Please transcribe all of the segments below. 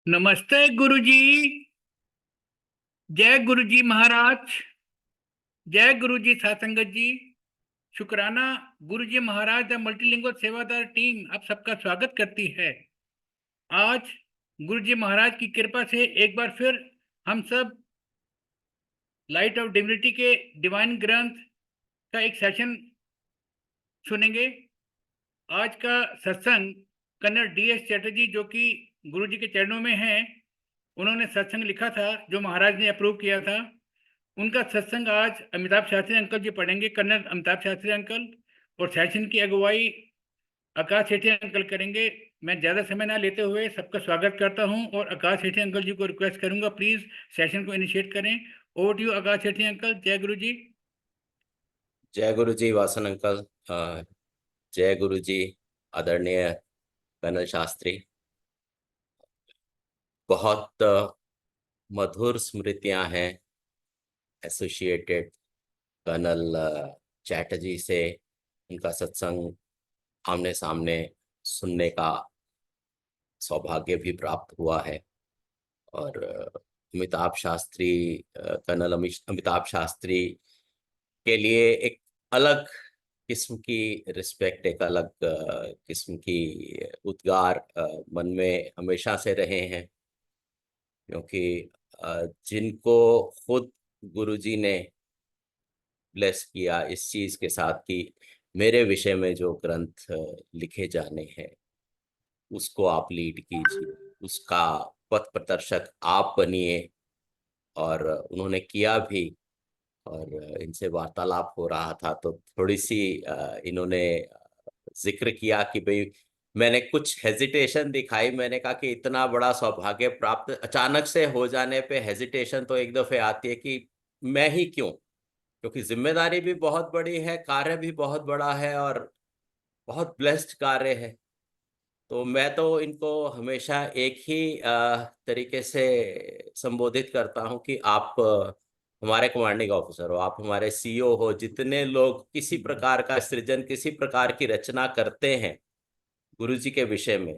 नमस्ते गुरुजी। जय गुरुजी महाराज। जय गुरुजी सासंगत जी। शुक्राना। गुरुजी महाराज द मल्टीलिंगुअल सेवादार टीम आप सबका स्वागत करती है। आज गुरुजी महाराज की कृपा से एक बार फिर हम सब लाइट ऑफ डिविनिटी के डिवाइन ग्रंथ का एक सेशन सुनेंगे। आज का सत्संग कर्नल DS चैटर्जी जो कि गुरुजी के चरणों में हैं, उन्होंने सत्संग लिखा था जो महाराज ने अप्रूव किया था। उनका सत्संग आज अमिताभ शास्त्री अंकल जी पढ़ेंगे, कर्नल अमिताभ शास्त्री अंकल, और सेशन की अगुवाई आकाश सेठी अंकल करेंगे। मैं ज़्यादा समय ना लेते हुए सबका स्वागत करता हूं और आकाश सेठी अंकल जी को रिक्वेस्ट करूंगा प्लीज़ सेशन को इनिशिएट करें। Over to you Akash Sethi uncle. Jai Guru ji. Jai Guru ji Vasan uncle. Jai Guru जी आदरणीय कर्नल शास्त्री। बहुत मधुर स्मृतियां हैं एसोसिएटेड कर्नल चैटर्जी से। उनका सत्संग आमने सामने सुनने का सौभाग्य भी प्राप्त हुआ है। और अमिताभ शास्त्री, कर्नल अमिताभ शास्त्री के लिए एक अलग किस्म की रिस्पेक्ट, एक अलग किस्म की उद्गार मन में हमेशा से रहे हैं, क्योंकि जिनको खुद गुरुजी ने ब्लेस किया इस चीज के साथ कि मेरे विषय में जो ग्रंथ लिखे जाने हैं उसको आप लीड कीजिए, उसका पथ प्रदर्शक आप बनिए। और उन्होंने किया भी। और इनसे वार्तालाप हो रहा था तो थोड़ी सी इन्होंने जिक्र किया कि भाई मैंने कुछ हेजिटेशन दिखाई। मैंने कहा कि इतना बड़ा सौभाग्य प्राप्त अचानक से हो जाने पे हेजिटेशन तो एक दफे आती है कि मैं ही क्यों, क्योंकि जिम्मेदारी भी बहुत बड़ी है, कार्य भी बहुत बड़ा है और बहुत ब्लेस्ड कार्य है। तो मैं तो इनको हमेशा एक ही तरीके से संबोधित करता हूं कि आप हमारे कमांडिंग ऑफिसर हो, आप हमारे CEO हो। जितने लोग किसी प्रकार का सृजन, किसी प्रकार की रचना करते हैं गुरु जी के विषय में,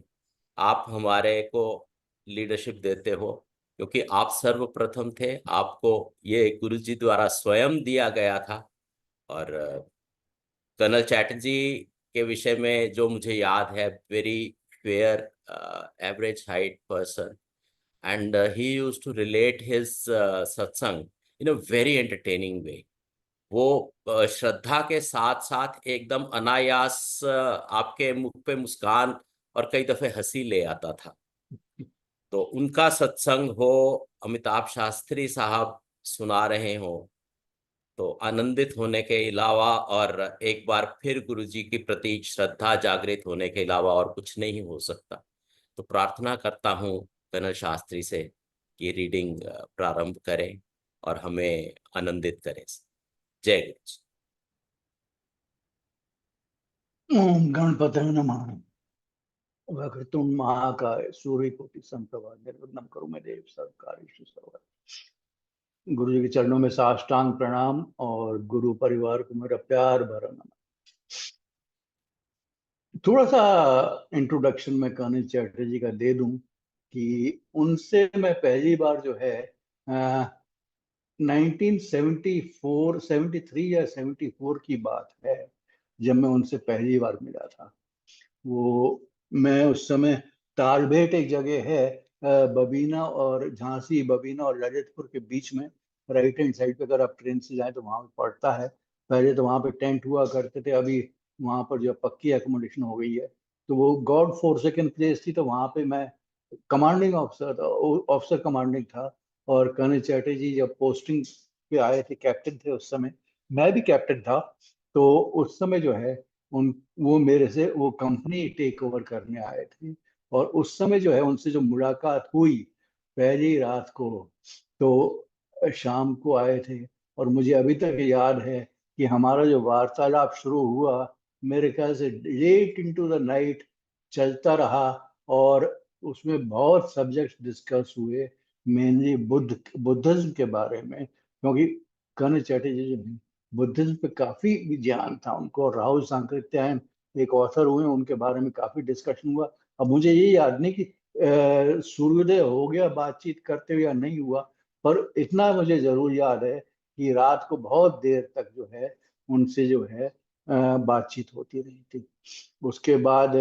आप हमारे को लीडरशिप देते हो, क्योंकि आप सर्वप्रथम थे। आपको ये गुरु जी द्वारा स्वयं दिया गया था। और कर्नल चैटर्जी के विषय में जो मुझे याद है, very fair, average height person, and he used to relate his satsang in a very entertaining वे। वो श्रद्धा के साथ साथ एकदम अनायास आपके मुख पे मुस्कान और कई दफे हंसी ले आता था। तो उनका सत्संग हो, अमिताभ शास्त्री साहब सुना रहे हो, तो आनंदित होने के अलावा और एक बार फिर गुरु जी के प्रति श्रद्धा जागृत होने के अलावा और कुछ नहीं हो सकता। तो प्रार्थना करता हूँ कर्नल शास्त्री से कि रीडिंग प्रारंभ करें और हमें आनंदित करें। जय गुरु जी। ओम गणपते नमः। वक्रतुंड महाकाय सूर्यकोटि समप्रभा निर्विघ्नं कुरु मे देव सर्वकार्येषु सर्वदा। गुरु जी के चरणों में साष्टांग प्रणाम और गुरु परिवार को मेरा प्यार भरा नमन। थोड़ा सा इंट्रोडक्शन में कर्नल चैटर्जी का दे दूं कि उनसे मैं पहली बार जो है 1974 73 या 74 की बात है जब मैं उनसे पहली बार मिला था। वो मैं उस समय तालबेट एक जगह है, बबीना और झांसी, बबीना और ललितपुर के बीच में, राइट हैंड साइड पे अगर आप ट्रेन से जाएं तो वहां पे पड़ता है। पहले तो वहां पे टेंट हुआ करते थे, अभी वहां पर जो पक्की एकोमोडेशन हो गई है। तो वो गॉड फोर्सेकन प्लेस थी, तो वहां पे मैं कमांडिंग ऑफिसर था, ऑफिसर कमांडिंग था। और कर्नल चैटर्जी जब पोस्टिंग पे आए थे, कैप्टन थे उस समय, मैं भी कैप्टन था। तो उस समय जो है उन वो मेरे से वो कंपनी टेक ओवर करने आए थे। और उस समय जो है उनसे जो मुलाकात हुई पहली रात को, तो शाम को आए थे। और मुझे अभी तक याद है कि हमारा जो वार्तालाप शुरू हुआ, मेरे ख्याल से लेट इनटू द नाइट चलता रहा। और उसमें बहुत सब्जेक्ट्स डिस्कस हुए, मेनली बुद्धिज्म के बारे में, क्योंकि कर्नल चैटर्जी जो हैं बुद्धिज्म पे काफी ज्ञान था उनको। और राहुल सांकृत्यायन एक ऑथर हुए, उनके बारे में काफी डिस्कशन हुआ। अब मुझे ये याद नहीं कि सूर्योदय हो गया बातचीत करते हुए या नहीं हुआ, पर इतना मुझे जरूर याद है कि रात को बहुत देर तक जो है उनसे जो है बातचीत होती रही थी। उसके बाद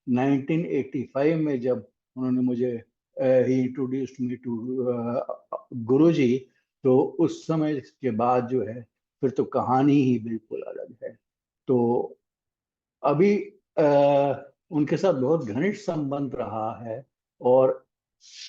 1985 में जब उन्होंने मुझे ही इंट्रोड्यूस्ड मी टू गुरुजी, तो उस समय के बाद जो है फिर तो कहानी ही बिल्कुल अलग है। तो अभी उनके साथ बहुत घनिष्ठ संबंध रहा है, और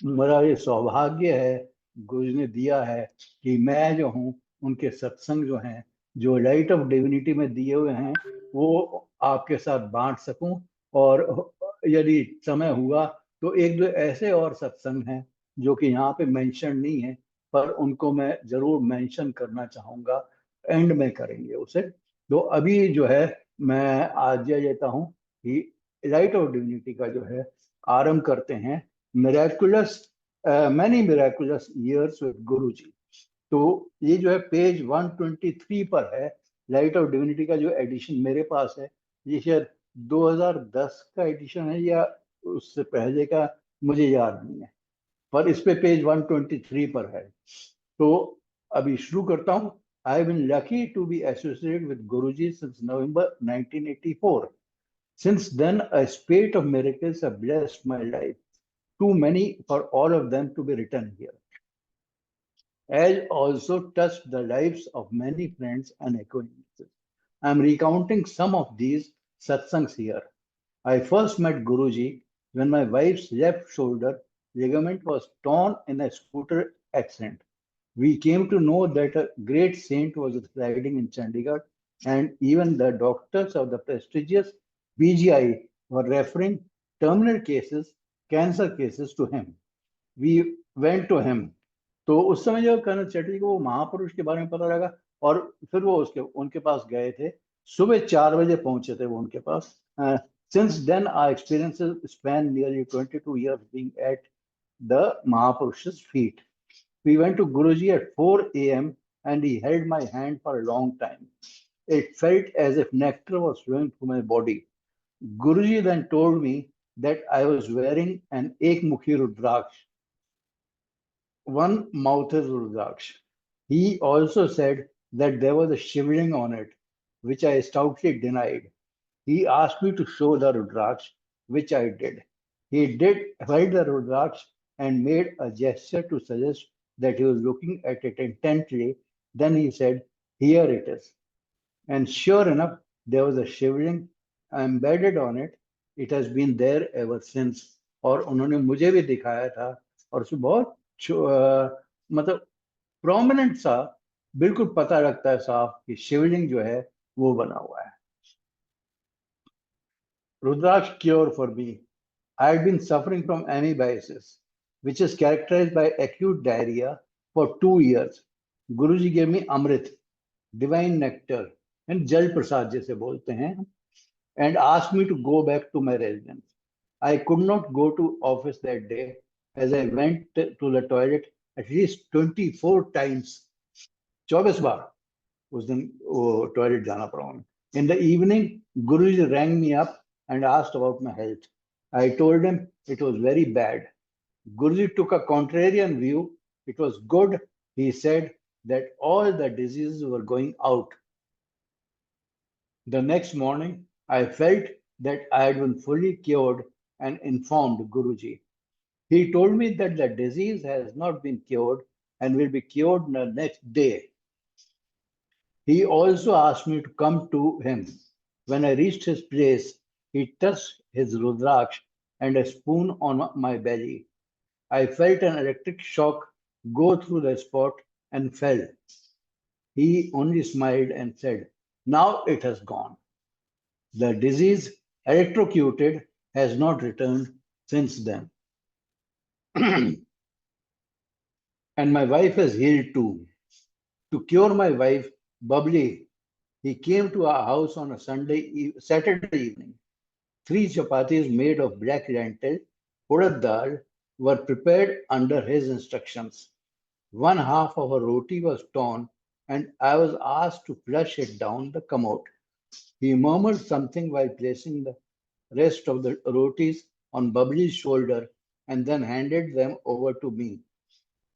मेरा ये सौभाग्य है, गुरु ने दिया है कि मैं जो हूँ उनके सत्संग जो हैं, जो लाइट ऑफ डिविनिटी में दिए हुए हैं, वो आपके साथ बांट सकूं। और यदि समय हुआ तो एक दो ऐसे और सत्संग हैं जो कि यहाँ पे मेंशन नहीं है, पर उनको मैं जरूर मेंशन करना चाहूंगा। एंड में करेंगे उसे। तो अभी जो है मैं आज्ञा लेता हूँ कि लाइट ऑफ डिविनिटी का जो है आरंभ करते हैं। Miraculous many miraculous years with गुरु जी। तो ये जो है पेज 123 पर है। लाइट ऑफ डिविनिटी का जो एडिशन मेरे पास है, ये शायद 2010 का एडिशन है या उससे पहले का, मुझे याद नहीं है, पर इस पे पेज 123 पर है। तो अभी शुरू करता हूँ। I been lucky to be associated with Guruji since November 1984. Since then, a spate of miracles have blessed my life, too many for all of them to be written here. As also touched the lives of many friends and acquaintances. I am recounting some of these satsangs here. I first met Guruji when my wife's left shoulder ligament was torn in a scooter accident. We came to know that a great saint was residing in Chandigarh, and even the doctors of the prestigious BGI were referring terminal cases, cancer cases to him. We went to him. तो उस समय जो colonel Chatterjee को वो महापुरुष के बारे में पता लगा, और फिर वो उनके पास गए थे। सुबह 4 बजे पहुंचे थे वो उनके पास। Since then, our experiences span nearly 22 years being at the Mahapurush's feet. We went to Guruji at 4 a.m. and he held my hand for a long time. It felt as if nectar was flowing through my body. Guruji then told me that I was wearing an Ekmukhi Rudraksh, one mouthed Rudraksh. He also said that there was a shivering on it, which I stoutly denied. He asked me to show the Rudraksh, which I did. He held the Rudraksh and made a gesture to suggest that he was looking at it intently. Then he said, "Here it is." And sure enough, there was a shivering embedded on it. It has been there ever since. और उन्होंने मुझे भी दिखाया था, और उसमें बहुत मतलब प्रोमिनेंट सा बिल्कुल पता लगता है साफ कि शिवलिंग जो है वो बना हुआ है। Rudraksh cure for me. I had been suffering from amoebiasis, which is characterized by acute diarrhea for 2 years. Guruji gave me Amrit, divine nectar, and Jal Prasad जैसे बोलते हैं, and asked me to go back to my residence. I could not go to office that day as I went to the toilet at least 24 times. 24 बार उस दिन वो toilet जाना पड़ा उन्हें। In the evening, Guruji rang me up and asked about my health. I told him it was very bad. Guruji took a contrarian view. It was good. He said that all the diseases were going out. The next morning, I felt that I had been fully cured and informed Guruji. He told me that the disease has not been cured and will be cured the next day. He also asked me to come to him. When I reached his place, he touched his Rudraksh and a spoon on my belly. I felt an electric shock go through the spot and fell. He only smiled and said, "Now it has gone." The disease, electrocuted, has not returned since then. And my wife has healed too. To cure my wife, Bubbly, he came to our house on a Saturday evening. 3 chapatis made of black lentil, urad dal, were prepared under his instructions. One half of a roti was torn, and I was asked to flush it down the commode. He murmured something while placing the rest of the rotis on Bubbly's shoulder and then handed them over to me.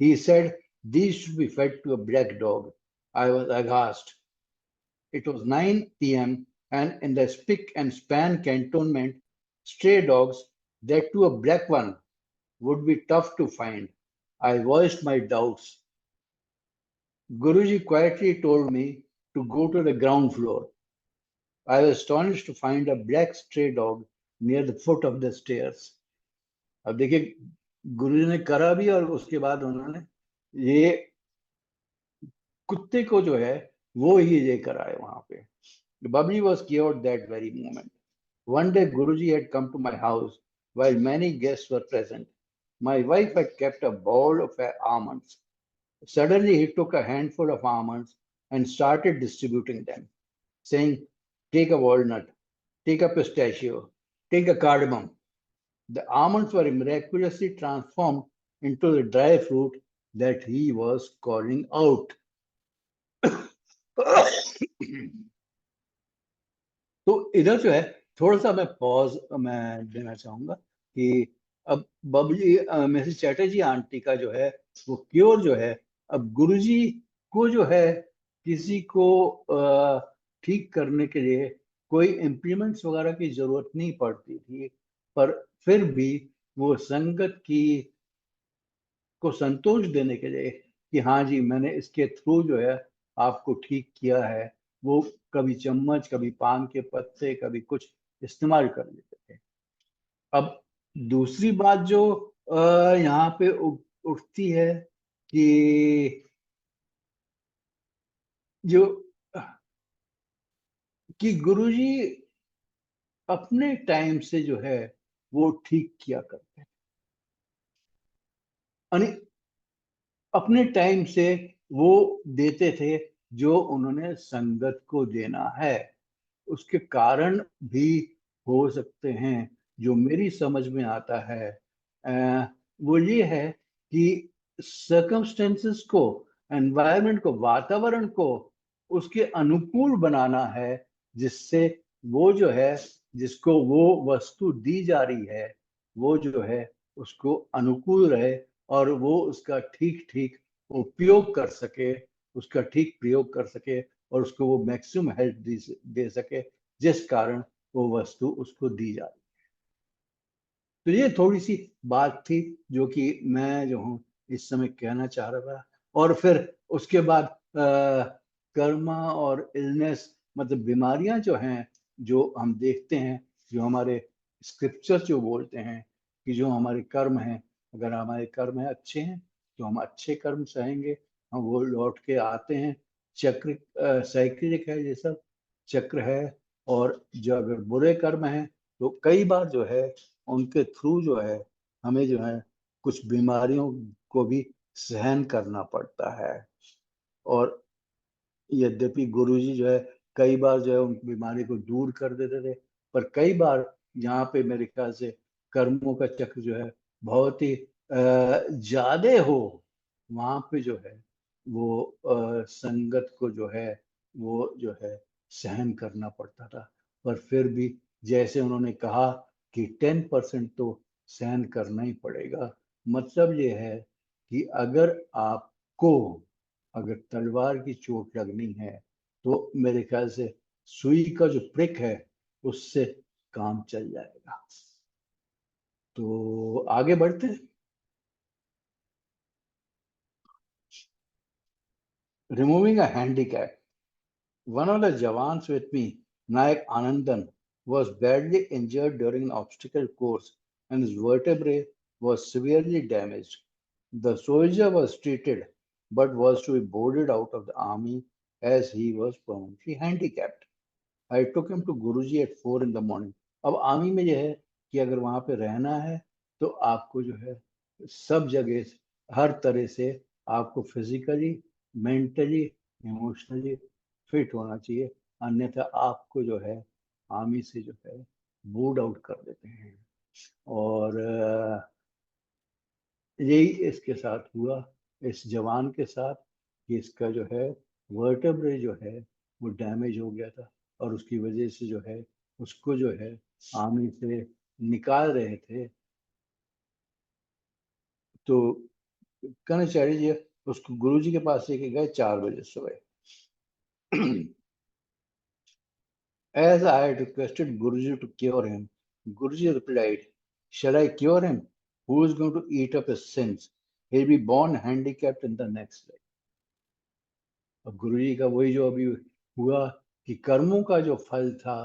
He said, "These should be fed to a black dog." I was aghast. It was 9 p.m., and in the spick and span cantonment, stray dogs, that to a black one, would be tough to find. I voiced my doubts. Guruji quietly told me to go to the ground floor. I was astonished to find a black stray dog near the foot of the stairs. अब देखिए गुरुजी ने करा भी और उसके बाद उन्होंने ये कुत्ते को जो है वो ही लेकर आए वहां पे. Babli was cured that very moment. One day Guruji had come to my house while many guests were present. My wife had kept a bowl of almonds. Suddenly he took a handful of almonds and started distributing them, saying, "Take a walnut, take a pistachio, take a cardamom." The almonds were miraculously transformed into the dry fruit that he was calling out. तो इधर जो है थोड़ा सा मैं pause मैं देना चाहूंगा कि अब बबली मिसेस चैटर्जी आंटी का जो है वो क्योर जो है, अब गुरुजी को जो है किसी को ठीक करने के लिए कोई इम्प्लीमेंट्स वगैरह की जरूरत नहीं पड़ती थी, पर फिर भी वो संगत की को संतोष देने के लिए कि हाँ जी मैंने इसके थ्रू जो है आपको ठीक किया है, वो कभी चम्मच, कभी पान के पत्ते, कभी कुछ इस्तेमाल कर लेते थे. अब दूसरी बात जो यहाँ पे उठती है कि जो कि गुरुजी अपने टाइम से जो है वो ठीक किया करते हैं, यानी अपने टाइम से वो देते थे जो उन्होंने संगत को देना है. उसके कारण भी हो सकते हैं जो मेरी समझ में आता है, वो ये है कि सर्कमस्टेंसेस को, एनवायरनमेंट को, वातावरण को उसके अनुकूल बनाना है, जिससे वो जो है जिसको वो वस्तु दी जा रही है वो जो है उसको अनुकूल रहे और वो उसका ठीक ठीक उपयोग कर सके, उसका ठीक प्रयोग कर सके और उसको वो मैक्सिमम हेल्प दे सके जिस कारण वो वस्तु उसको दी जा रही. तो ये थोड़ी सी बात थी जो कि मैं जो हूँ इस समय कहना चाह रहा था. और फिर उसके बाद कर्मा और इलनेस, मतलब बीमारियां जो हैं, जो हम देखते हैं, जो हमारे स्क्रिप्चर जो बोलते हैं कि जो हमारे कर्म हैं, अगर हमारे कर्म हैं अच्छे हैं तो हम अच्छे कर्म सहेंगे, हम वो लौट के आते हैं. चक्र साइक्लिक है, ये सब चक्र है. और जो अगर बुरे कर्म हैं तो कई बार जो है उनके थ्रू जो है हमें जो है कुछ बीमारियों को भी सहन करना पड़ता है. और यद्यपि गुरुजी जो है कई बार जो है उन बीमारी को दूर कर देते थे, पर कई बार यहाँ पे मेरे ख्याल से कर्मों का चक्र जो है बहुत ही ज्यादा हो, वहां पे जो है वो संगत को जो है वो जो है सहन करना पड़ता था. पर फिर भी जैसे उन्होंने कहा कि 10% तो सहन करना ही पड़ेगा. मतलब ये है कि अगर आपको अगर तलवार की चोट लगनी है तो मेरे ख्याल से सुई का जो प्रिक है उससे काम चल जाएगा. तो आगे बढ़ते हैं. Removing a handicap. One of the Jawans with me, Nayak Anandan, was badly injured during an obstacle course and his vertebrae was severely damaged. The soldier was treated but was to be boarded out of the army as he was permanently handicapped. I took him to Guruji at 4 in the morning. अब army में यह है कि अगर वहां पे रहना है तो आपको जो है सब जगह हर तरह से आपको फिजिकली, मेंटली, इमोशनली फिट होना चाहिए, अन्यथा आपको जो है आर्मी से जो है बूट आउट कर देते हैं. और यही इसके साथ हुआ, इस जवान के साथ, कि इसका जो है वर्टेब्रे जो है वो डैमेज हो गया था और उसकी वजह से जो है उसको जो है आर्मी से निकाल रहे थे. तो कर्णाचार्य जी उसको गुरुजी के पास लेके गए 4 बजे सुबह। As I had requested Guruji to cure him, Guruji replied, "Shall I cure him? Who is going to eat up his sins? He'll be born handicapped in the next life." अब गुरुजी का वही जो अभी हुआ कि कर्मों का जो फल था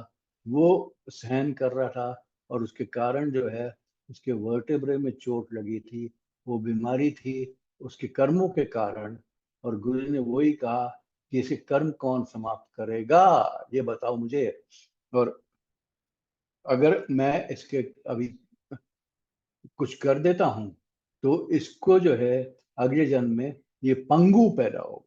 वो सहन कर रहा था, और उसके कारण जो है उसके वर्टेब्रे में चोट लगी थी, वो बीमारी थी उसके कर्मों के कारण। और गुरु ने वही कहा कि इसे कर्म कौन समाप्त करेगा, ये बताओ मुझे। और अगर मैं इसके अभी कुछ कर देता हूं तो इसको जो है अगले जन्म में ये पंगु पैदा होगा।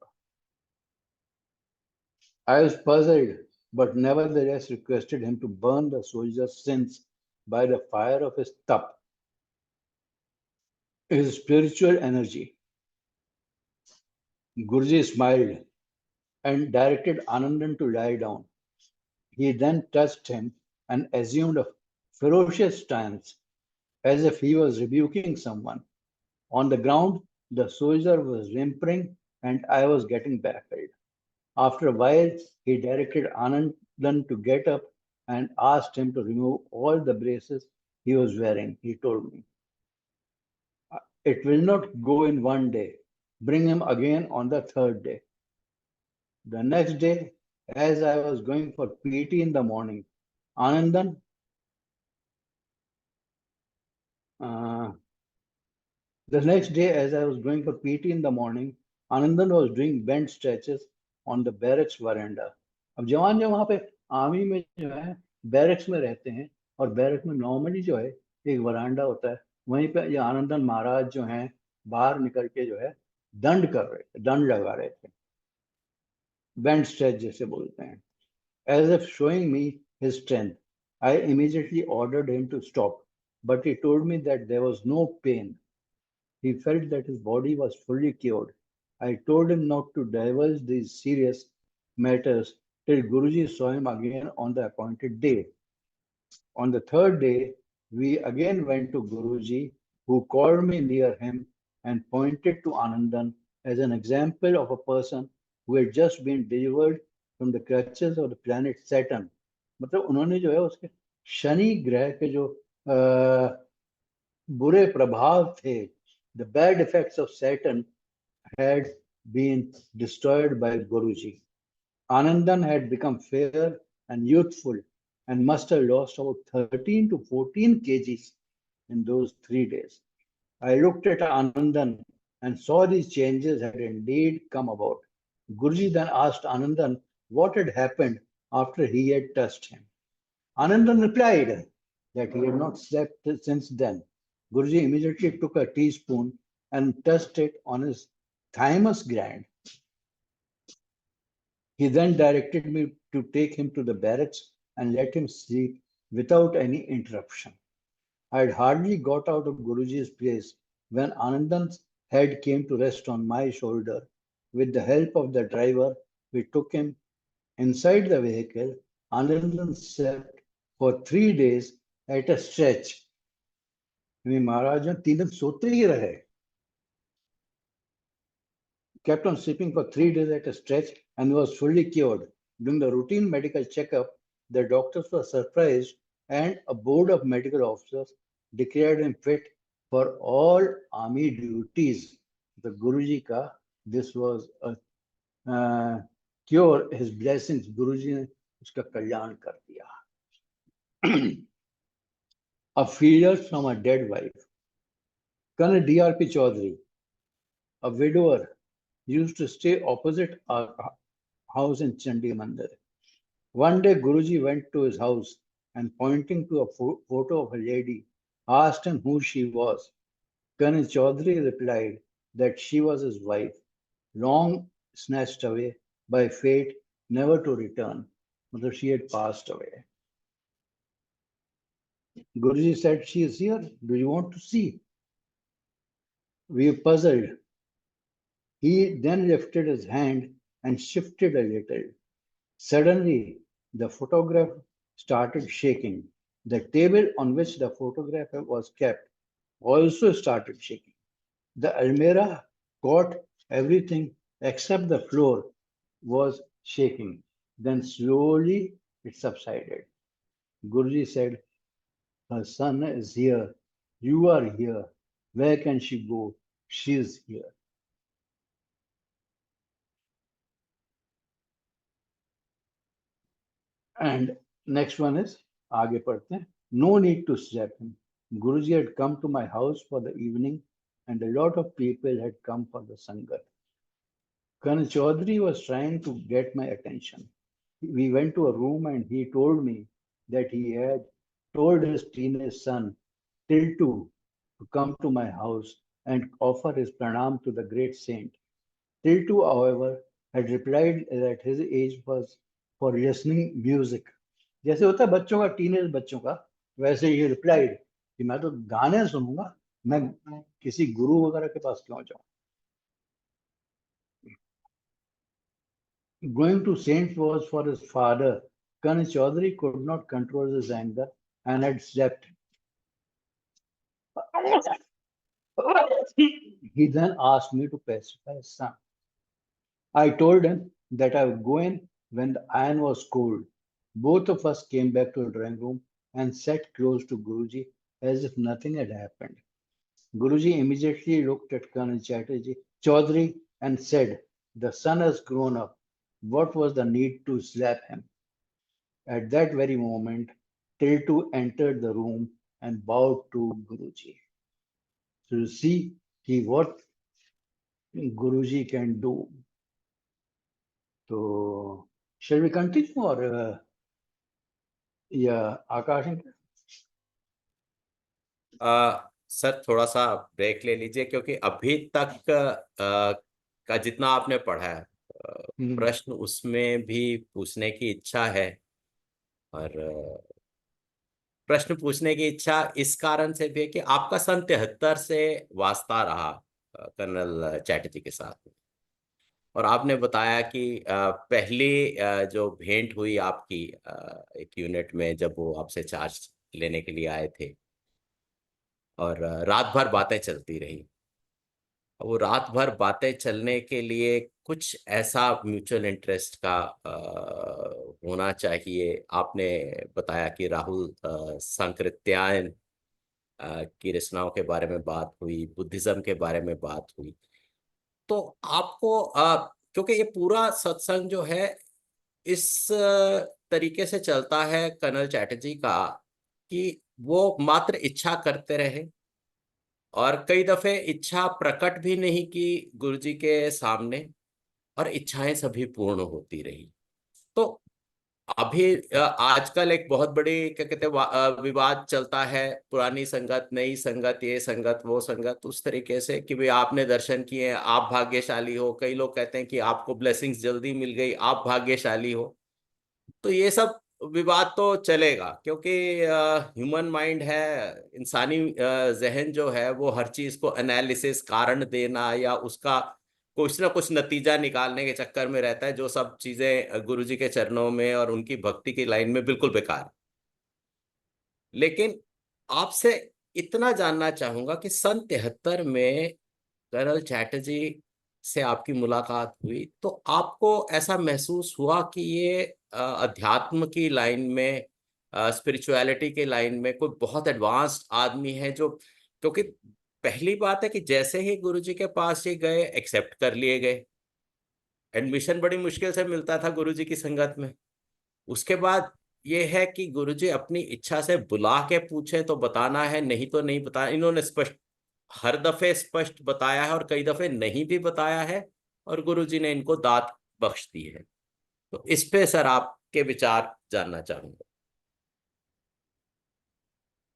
I was puzzled, but nevertheless requested him to burn the soldier's sins by the fire of his tap, his spiritual energy. Guruji smiled and directed Anandan to lie down. He then touched him and assumed a ferocious stance, as if he was rebuking someone. On the ground, the soldier was whimpering, and I was getting baffled. After a while, he directed Anandan to get up and asked him to remove all the braces he was wearing. He told me, "It will not go in one day. Bring him again on the third day." The next day, as I was going for PT in the morning, Anandan, the next day, as I was going for PT in the morning, Anandan was doing bent stretches on the barracks veranda. अब जवान जो वहां पे army में जो है barracks में रहते हैं, और बैरक में नॉर्मली जो है एक वरांडा होता है, वहीं पे ये आनंदन महाराज जो हैं बाहर निकल के जो है दंड कर रहे थे, दंड लगा रहे थे, बेंट स्ट्रेच जैसे बोलते हैं। As if showing me his strength, I immediately ordered him to stop, but he told me that there was no pain. He felt that his body was fully cured. I told him not to divulge these serious matters till Guruji saw him again on the appointed day. On the third day, we again went to Guruji, who called me near him and pointed to Anandan as an example of a person who had just been delivered from the clutches of the planet Saturn. मतलब उन्होंने जो है उसके शनि ग्रह के जो बुरे प्रभाव थे, the bad effects of Saturn had been destroyed by Guruji. Anandan had become fair and youthful and must have lost about 13 to 14 kgs in those 3 days. I looked at Anandan and saw these changes had indeed come about. Guruji then asked Anandan what had happened after he had touched him. Anandan replied that he had not slept since then. Guruji immediately took a teaspoon and touched it on his thymus gland. He then directed me to take him to the barracks and let him sleep without any interruption. I had hardly got out of Guruji's place when Anandan's head came to rest on my shoulder. With the help of the driver, we took him inside the vehicle. Anandan slept for 3 days at a stretch. महाराज 3 दिन सोते ही रहे. Kept on sleeping for 3 days at a stretch and was fully cured. During the routine medical checkup, the doctors were surprised, and a board of medical officers declared him fit for all army duties. The Guruji ka, this was a cure, his blessings. Guruji ne uska kalyan kar diya. A feeder from a dead wife. Colonel D.R.P. Chaudhary, a widower, used to stay opposite our house in Chandi Mandir. One day, Guruji went to his house and, pointing to a photo of a lady, asked him who she was. Colonel Chaudhary replied that she was his wife, long snatched away by fate, never to return. But she had passed away. Guruji said, "She is here. Do you want to see?" We were puzzled. He then lifted his hand and shifted a little. Suddenly, the photograph started shaking. The table on which the photograph was kept also started shaking. The almirah caught everything except the floor was shaking. Then slowly it subsided. Guruji said, her son is here. You are here. Where can she go? She is here. And next one is, आगे पढ़ते हैं. No need to slap him. Guruji had come to my house for the evening and a lot of people had come for the Sangat. Colonel Chaudhary was trying to get my attention. We went to a room and he told me that he had told his teenage son, Tiltu, to come to my house and offer his pranam to the great saint. Tiltu, however, had replied that his age was for listening music. जैसे होता है बच्चों का, teenage बच्चों का, वैसे ही replied कि मैं तो गाने सुनूंगा, मैं किसी गुरु वगैरह के पास क्यों जाऊं. Going to Saint was for his father. Colonel Chaudhary could not control his anger and had slept. He then asked me to pacify his son. I told him that I would go in when the iron was cold. Both of us came back to the drawing room and sat close to Guruji as if nothing had happened. Guruji immediately looked at Colonel Chaudhary and said, the son has grown up. What was the need to slap him? At that very moment, Tiltu entered the room and bowed to Guruji. So you see what Guruji can do. So shall we continue or Akash? Sir थोड़ा सा break ले लीजिए, क्योंकि अभी तक का जितना आपने पढ़ा है प्रश्न उसमें भी पूछने की इच्छा है, और प्रश्न पूछने की इच्छा इस कारण से भी है कि आपका सन 73 से वास्ता रहा कर्नल चैटर्जी के साथ में, और आपने बताया कि पहली जो भेंट हुई आपकी एक यूनिट में जब वो आपसे चार्ज लेने के लिए आए थे, और रात भर बातें चलती रही. वो रात भर बातें चलने के लिए कुछ ऐसा म्यूचुअल इंटरेस्ट का होना चाहिए. आपने बताया कि राहुल सांकृत्यायन की रचनाओं के बारे में बात हुई, बुद्धिज्म के बारे में बात हुई. तो आपको क्योंकि ये पूरा सत्संग जो है इस तरीके से चलता है कर्नल चैटर्जी का कि वो मात्र इच्छा करते रहे, और कई दफे इच्छा प्रकट भी नहीं की गुरुजी के सामने, और इच्छाएं सभी पूर्ण होती रही. तो अभी आजकल एक बहुत बड़ी क्या कहते हैं विवाद चलता है, पुरानी संगत, नई संगत, ये संगत, वो संगत, उस तरीके से कि भाई आपने दर्शन किए, आप भाग्यशाली हो. कई लोग कहते हैं कि आपको ब्लेसिंग्स जल्दी मिल गई, आप भाग्यशाली हो. तो ये सब विवाद तो चलेगा, क्योंकि ह्यूमन माइंड है, इंसानी जहन जो है वो हर चीज को एनालिसिस, कारण देना या उसका कुछ ना कुछ नतीजा निकालने के चक्कर में रहता है, जो सब चीजें गुरुजी के चरणों में और उनकी भक्ति की लाइन में बिल्कुल बेकार. लेकिन आपसे इतना जानना चाहूंगा कि सन 73 में कर्नल चैटर्जी से आपकी मुलाकात हुई तो आपको ऐसा महसूस हुआ कि ये अध्यात्म की लाइन में, स्पिरिचुअलिटी के लाइन में कोई बहुत एडवांस्ड आदमी है, जो, क्योंकि पहली बात है कि जैसे ही गुरुजी के पास ये गए एक्सेप्ट कर लिए गए. एडमिशन बड़ी मुश्किल से मिलता था गुरुजी की संगत में. उसके बाद ये है कि गुरुजी अपनी इच्छा से बुला के पूछे तो बताना है, नहीं तो नहीं बताया. इन्होंने स्पष्ट, हर दफे स्पष्ट बताया है और कई दफे नहीं भी बताया है, और गुरुजी ने इनको दात बख्श दी है. तो इस पे सर आपके विचार जानना चाहूंगा.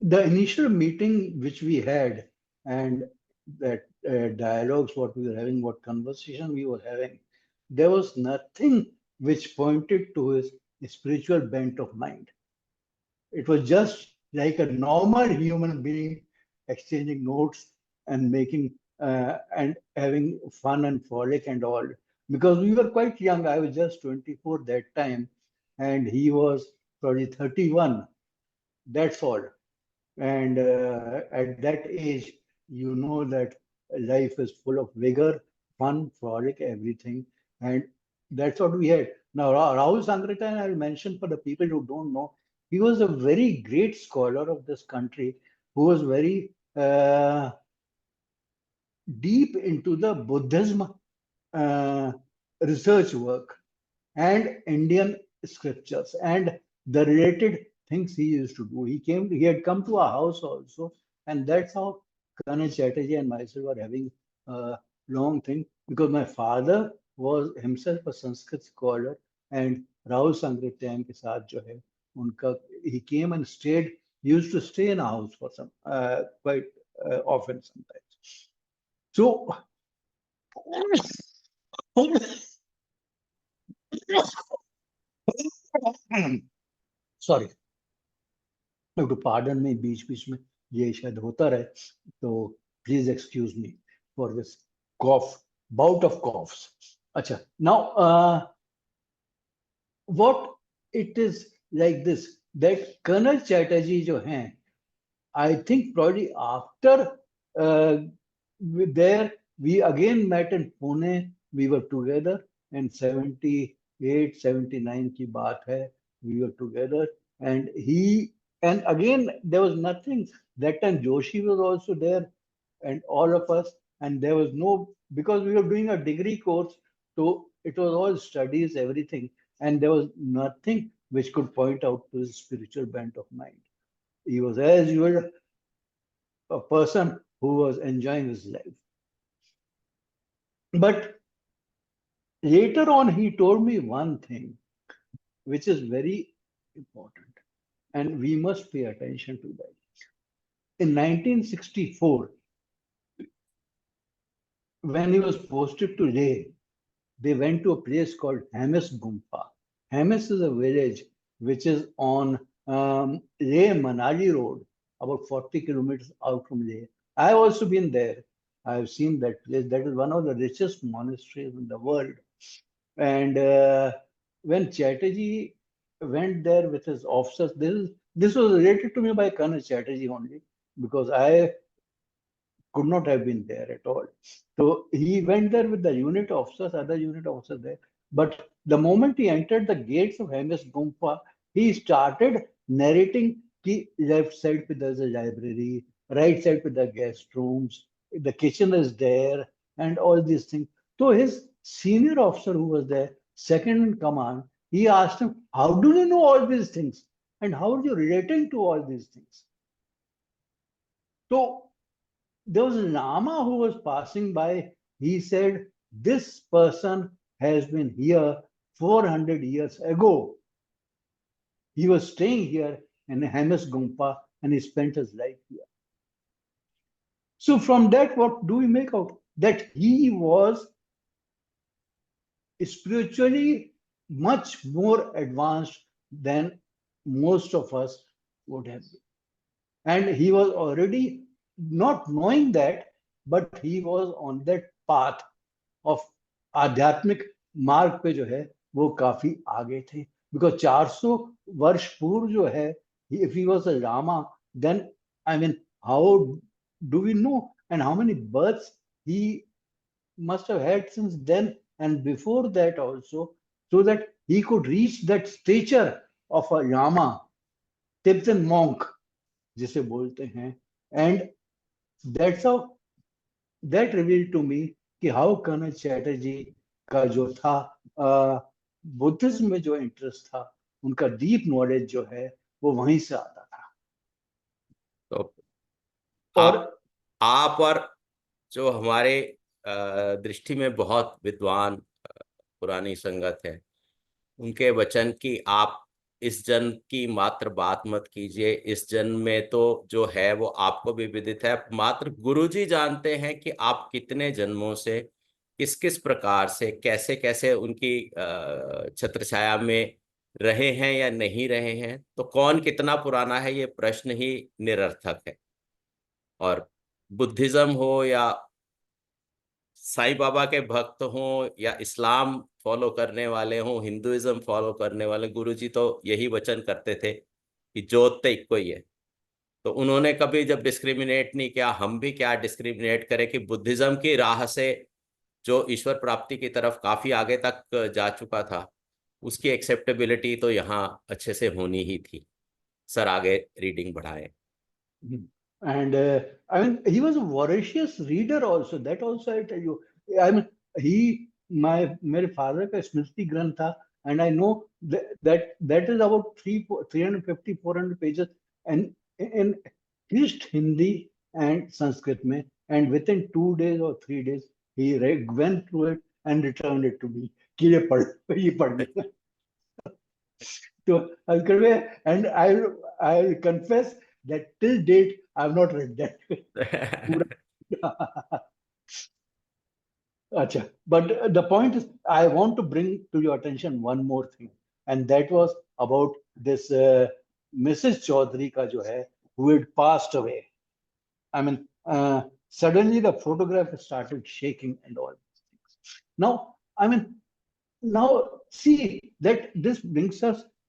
The initial meeting which we had and that dialogues, what we were having, what conversation we were having, there was nothing which pointed to his spiritual bent of mind. It was just like a normal human being exchanging notes and making and having fun and frolic and all. Because we were quite young. I was just 24 that time, and he was probably 31. That's all. And at that age, you know that life is full of vigor, fun, frolic, everything. And that's what we had. Now, Rahul Sankritan, I'll mention for the people who don't know, he was a very great scholar of this country who was very deep into the Buddhism research work and Indian scriptures and the related things he used to do. He had come to our house also, and that's how Colonel Chatterjee and myself were having a long thing, because my father was himself a Sanskrit scholar, and Rahul Sankritan ke saath jo hai, unka, he came and stayed, used to stay in a house for some quite often sometimes. So sorry, you have to pardon me, बीच में ये शायद होता रहे, तो please excuse me for this bout of coughs. अच्छा, now what it is like this, that Colonel Chatterjee जो हैं, I think probably after there we again met in Pune, we were together in 78, 79 की बात है, we were together, and again there was nothing, that time Joshi was also there and all of us, and there was no, because we were doing a degree course, so it was all studies, everything, and there was nothing which could point out to his spiritual bent of mind. He was as usual a person who was enjoying his life. But later on, he told me one thing, which is very important, and we must pay attention to that. In 1964, when he was posted to Leh, they went to a place called Hamis Gumpa. Hamis is a village which is on Leh-Manali road, about 40 kilometers out from Leh. I've also been there. I've seen that place. That is one of the richest monasteries in the world. And when Chatterjee went there with his officers, this was related to me by Colonel Chatterjee only, because I could not have been there at all. So he went there with the unit officers, other unit officers there. But the moment he entered the gates of Hamis Gumpa, he started narrating the left side पे there's a library, right side पे the guest rooms, the kitchen is there, and all these things. So his senior officer who was there, second in command, he asked him, how do you know all these things? And how are you relating to all these things? So there was a Lama who was passing by. He said, this person has been here 400 years ago. He was staying here in Hamis Gumpa and he spent his life here. So from that, what do we make out? That he was spiritually much more advanced than most of us would have been. And he was already not knowing that, but he was on that path of आध्यात्मिक मार्ग पे जो है वो काफी आगे थे, because 400 वर्ष पूर्व जो है, if he was a Lama, then I mean, how do we know, and how many births he must have had since then and before that also, so that he could reach that stature of a Lama, Tibetan monk जिसे बोलते हैं. And that's how that revealed to me कि how Colonel Chatterjee का जो था Buddhism में जो interest था, उनका डीप नॉलेज जो है वो वहीं से आता था. तो और आप और जो हमारे दृष्टि में बहुत विद्वान पुरानी संगत है, उनके वचन की आप इस जन्म की मात्र बात मत कीजिए, इस जन्म में तो जो है वो आपको भी विदित है, मात्र गुरुजी जानते हैं कि आप कितने जन्मों से किस किस प्रकार से कैसे कैसे उनकी छत्रछाया में रहे हैं या नहीं रहे हैं. तो कौन कितना पुराना है ये प्रश्न ही निरर्थक है. और बुद्धिज्म हो या साईं बाबा के भक्त हों या इस्लाम फॉलो करने वाले हों, हिंदुइज्म फॉलो करने वाले, गुरुजी तो यही वचन करते थे कि जोत तो इक्को ही है. तो उन्होंने कभी जब डिस्क्रिमिनेट नहीं किया, हम भी क्या डिस्क्रिमिनेट करें कि बुद्धिज्म की राह से जो ईश्वर प्राप्ति की तरफ काफी आगे तक जा चुका था, उसकी एक्सेप्टेबिलिटी तो यहाँ अच्छे से होनी ही थी। सर आगे रीडिंग बढ़ाएं। And I mean, he was a voracious reader also. That also I tell you. I mean, मेरे father का स्मृति ग्रंथ था, and I know that is about 350, 400 pages, and in just Hindi and Sanskrit में, and within 2 days or 3 days, he went through it and returned it to me. कि ये पढ़ तो and I'll confess that till date I've not read that. Acha. But the point is, I want to bring to your attention one more thing, and that was about this Mrs. Chaudhary ka jo hai, who had passed away. I mean, suddenly the photograph started shaking and all these things. Now, I mean, now see that this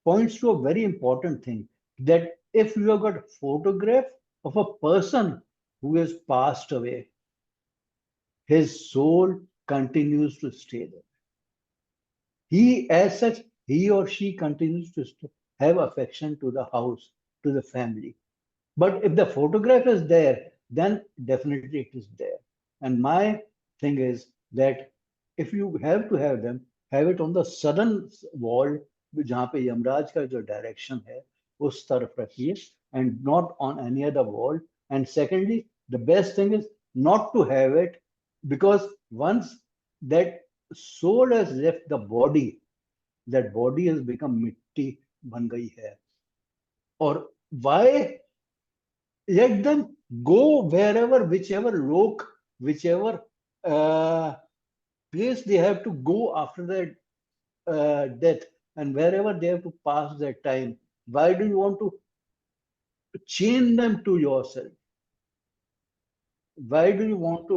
points to a very important thing, that if you have got a photograph of a person who has passed away, his soul continues to stay there. He, as such, he or she continues to have affection to the house, to the family. But if the photograph is there, then definitely it is there. And my thing is that if you have to have them, have it on the southern wall, जहाँ पे यमराज का जो direction है, उस तरफ रखिए, and not on any other wall. And secondly, the best thing is not to have it, because once that soul has left the body, that body has become मिट्टी बन गई है. Or why? Let them go wherever, whichever lok, whichever place they have to go after their death, and wherever they have to pass their time. Why do you want to chain them to yourself? Why do you want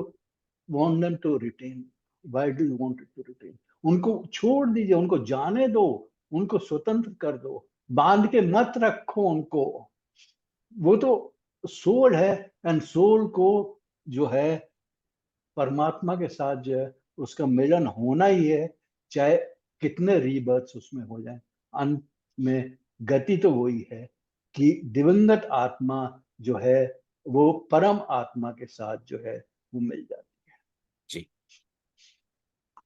them to retain? Why do you want it to retain? उनको छोड़ दीजिए, उनको जाने दो, उनको स्वतंत्र कर दो, बांध के मत रखो उनको. वो तो सोल है, एंड सोल को जो है परमात्मा के साथ जो है उसका मिलन होना ही है, चाहे कितने रीबर्थ्स उसमें हो जाए. अंत में गति तो वही है कि दिवंगत आत्मा जो है वो परम आत्मा के साथ जो है वो मिल जाती है. जी,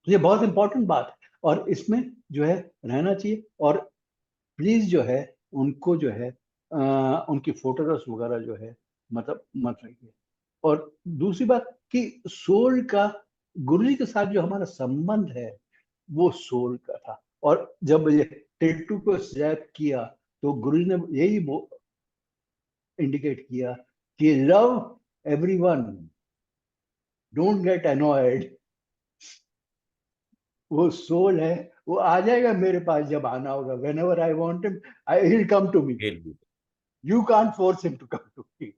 ये बहुत इंपॉर्टेंट बात है, और इसमें जो है रहना चाहिए. और प्लीज जो है उनको जो है उनकी फोटोग्राफ्स वगैरह जो है मतलब मत रखिए. और दूसरी बात कि सोल का गुरुजी के साथ जो हमारा संबंध है वो सोल का था. और जब ये टिल्टू को स्लैप किया तो गुरुजी ने यही इंडिकेट किया कि love everyone, don't get annoyed. वो सोल है, वो आ जाएगा मेरे पास जब आना होगा. whenever I want him, he'll come to me. You can't force him to come to me.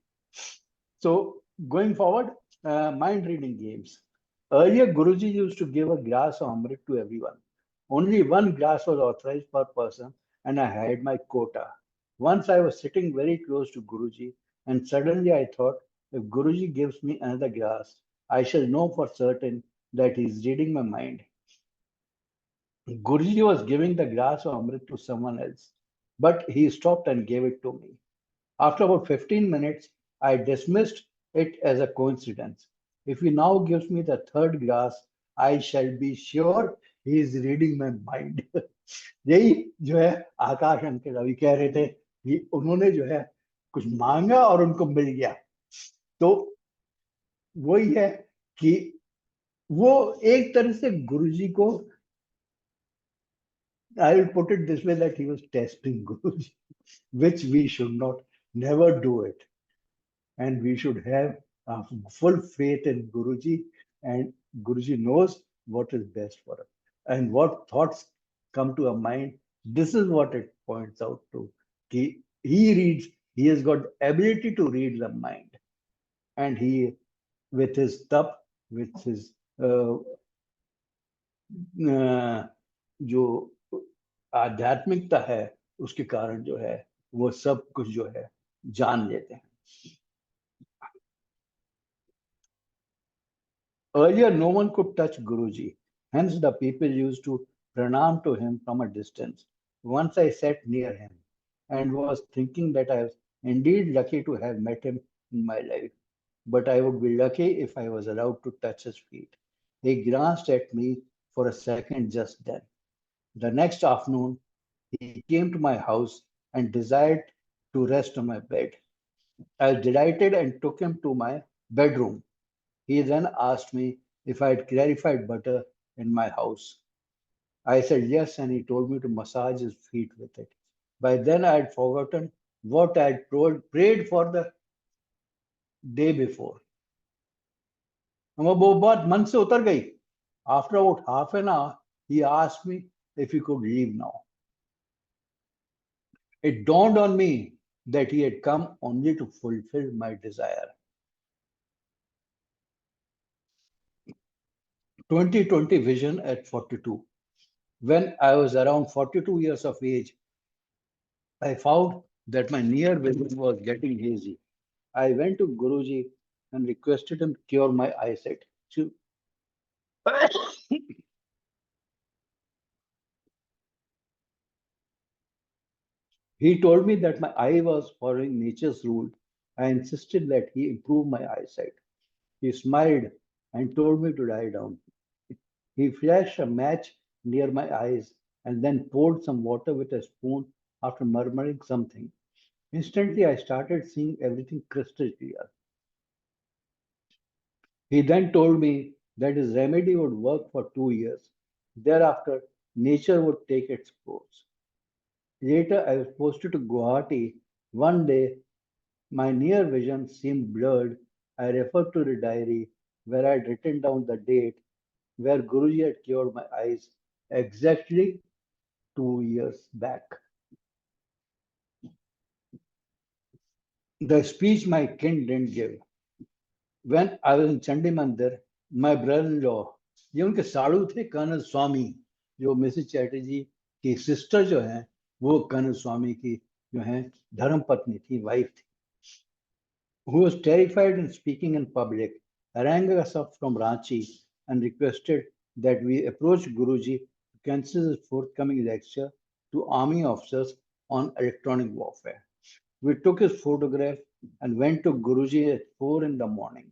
So going forward, mind reading games. Earlier, Guruji used to give a glass of Amrit to everyone. Only one glass was authorized per person, and I had my quota. Once I was sitting very close to Guruji, and suddenly I thought, if Guruji gives me another glass, I shall know for certain that he is reading my mind. Guruji was giving the glass of Amrit to someone else, but he stopped and gave it to me. After about 15 minutes, I dismissed it as a coincidence. If he now gives me the third glass, I shall be sure he is reading my mind. यही जो है आकाश uncle अभी कह रहे थे कि उन्होंने जो है कुछ मांगा और उनको मिल गया. तो वही है कि वो एक तरह से गुरुजी को, I will put it this way, that he was testing Guruji, which we should not never do it. And we should have full faith in Guruji, and Guruji knows what is best for us. And what thoughts come to our mind, this is what it points out to. He reads, he has got ability to read the mind. And he, with his tap, with his जो आध्यात्मिकता है उसके कारण जो है वो सब कुछ जो है जान लेते हैं. Earlier, no one could touch Guruji. Hence, the people used to pranam to him from a distance. Once I sat near him and was thinking that I was indeed lucky to have met him in my life. But I would be lucky if I was allowed to touch his feet. He glanced at me for a second just then. The next afternoon, he came to my house and desired to rest on my bed. I was delighted and took him to my bedroom. He then asked me if I had clarified butter in my house. I said yes, and he told me to massage his feet with it. By then, I had forgotten what I had prayed for the day before. वो बात मन से उतर गई. After about half an hour, he asked me if he could leave now. It dawned on me that he had come only to fulfill my desire. 2020 vision at 42. When I was around 42 years of age, I found that my near vision was getting hazy. I went to Guruji and requested him to cure my eyesight. He told me that my eye was following nature's rule. I insisted that he improve my eyesight. He smiled and told me to lie down. He flashed a match near my eyes and then poured some water with a spoon after murmuring something. Instantly, I started seeing everything crystal clear. He then told me that his remedy would work for 2 years. Thereafter, nature would take its course. Later, I was posted to Guwahati. One day, my near vision seemed blurred. I referred to the diary where I had written down the date where Guruji had cured my eyes exactly 2 years back. The speech my kin didn't give. When I was in Chandi Mandir, my brother-in-law, ये उनके साड़ू थे colonel स्वामी, जो Mrs Chatterjee की sister जो है वो colonel स्वामी की जो है धर्मपत्नी थी, वाइफ थी, who was terrified in speaking in public, rang us up from Ranchi and requested that we approach Guruji to cancel his forthcoming lecture to army officers on electronic warfare. We took his photograph and went to Guruji at 4 in the morning.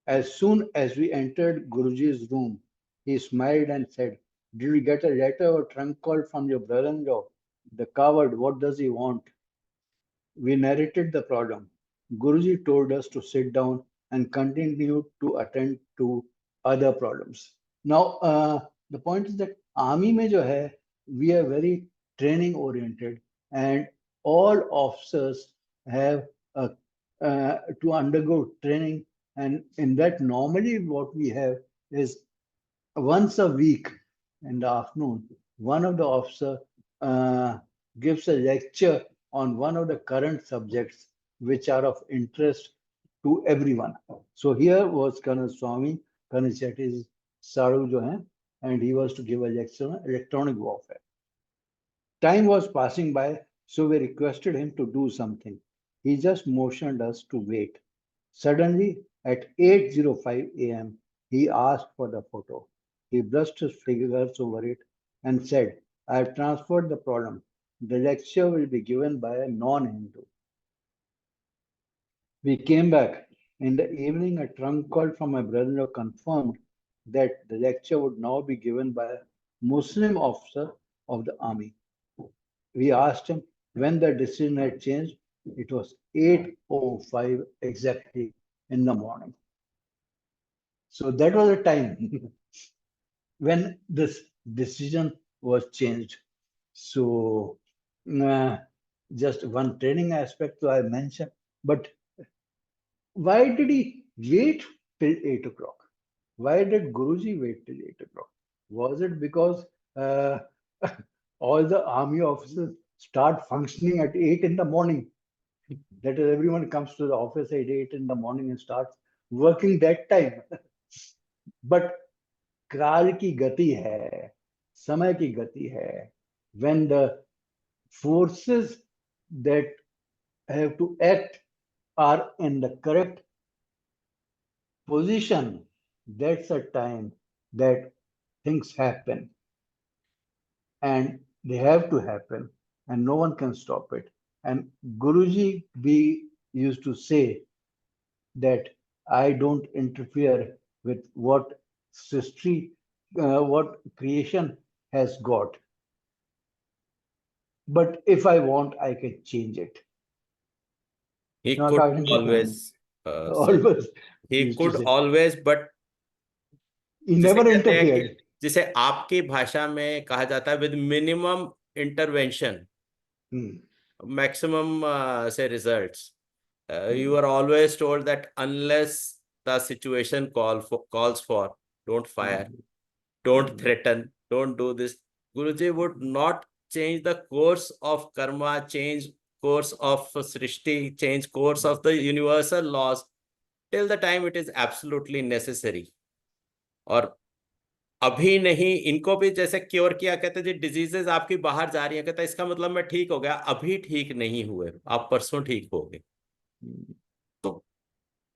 As soon as we entered Guruji's room, he smiled and said, "Did you get a letter or trunk call from your brother-in-law? The coward, what does he want?" We narrated the problem. Guruji told us to sit down and continue to attend to other problems. Now, the point is that army mein jo hai, we are very training oriented, and all officers have to undergo training, and in that normally what we have is once a week in the afternoon, one of the officer gives a lecture on one of the current subjects which are of interest to everyone. So here was Colonel Swami, Colonel Chetty's Saru jo hai, and he was to give a lecture on electronic warfare. Time was passing by, so we requested him to do something. He just motioned us to wait. Suddenly, at 8:05 a.m., he asked for the photo. He brushed his fingers over it and said, "I have transferred the problem. The lecture will be given by a non-Hindu." We came back. In the evening, a trunk call from my brother-in-law confirmed that the lecture would now be given by a Muslim officer of the army. We asked him when the decision had changed. It was 8:05 exactly in the morning. So that was the time when this decision was changed. So just one training aspect I mentioned, but why did he wait till 8 o'clock? Why did Guruji wait till 8 o'clock? Was it because all the army officers start functioning at 8 in the morning? That is, everyone comes to the office at 8 in the morning and starts working that time. But काल की गति है, समय की गति है. When the forces that have to act are in the correct position, that's a time that things happen, and they have to happen, and no one can stop it. And Guruji, we used to say that I don't interfere with what history, what creation has got. But if I want, I can change it. He Not could identifying. always, sir, Always he used to could say. always, but He जिसे never कहते हैं कि interfered. जिसे आपकी भाषा में कहा जाता है with minimum intervention Hmm. maximum say results. You are always told that unless the situation calls for, don't fire, don't threaten, don't do this. Guruji would not change the course of karma, change course of srishti, change course of the universal laws till the time it is absolutely necessary. और अभी नहीं, इनको भी जैसे cure किया, कहते जी diseases आपकी बाहर जा रही है, कहता इसका मतलब मैं ठीक हो गया, अभी ठीक नहीं हुए, आप परसों ठीक हो गए। तो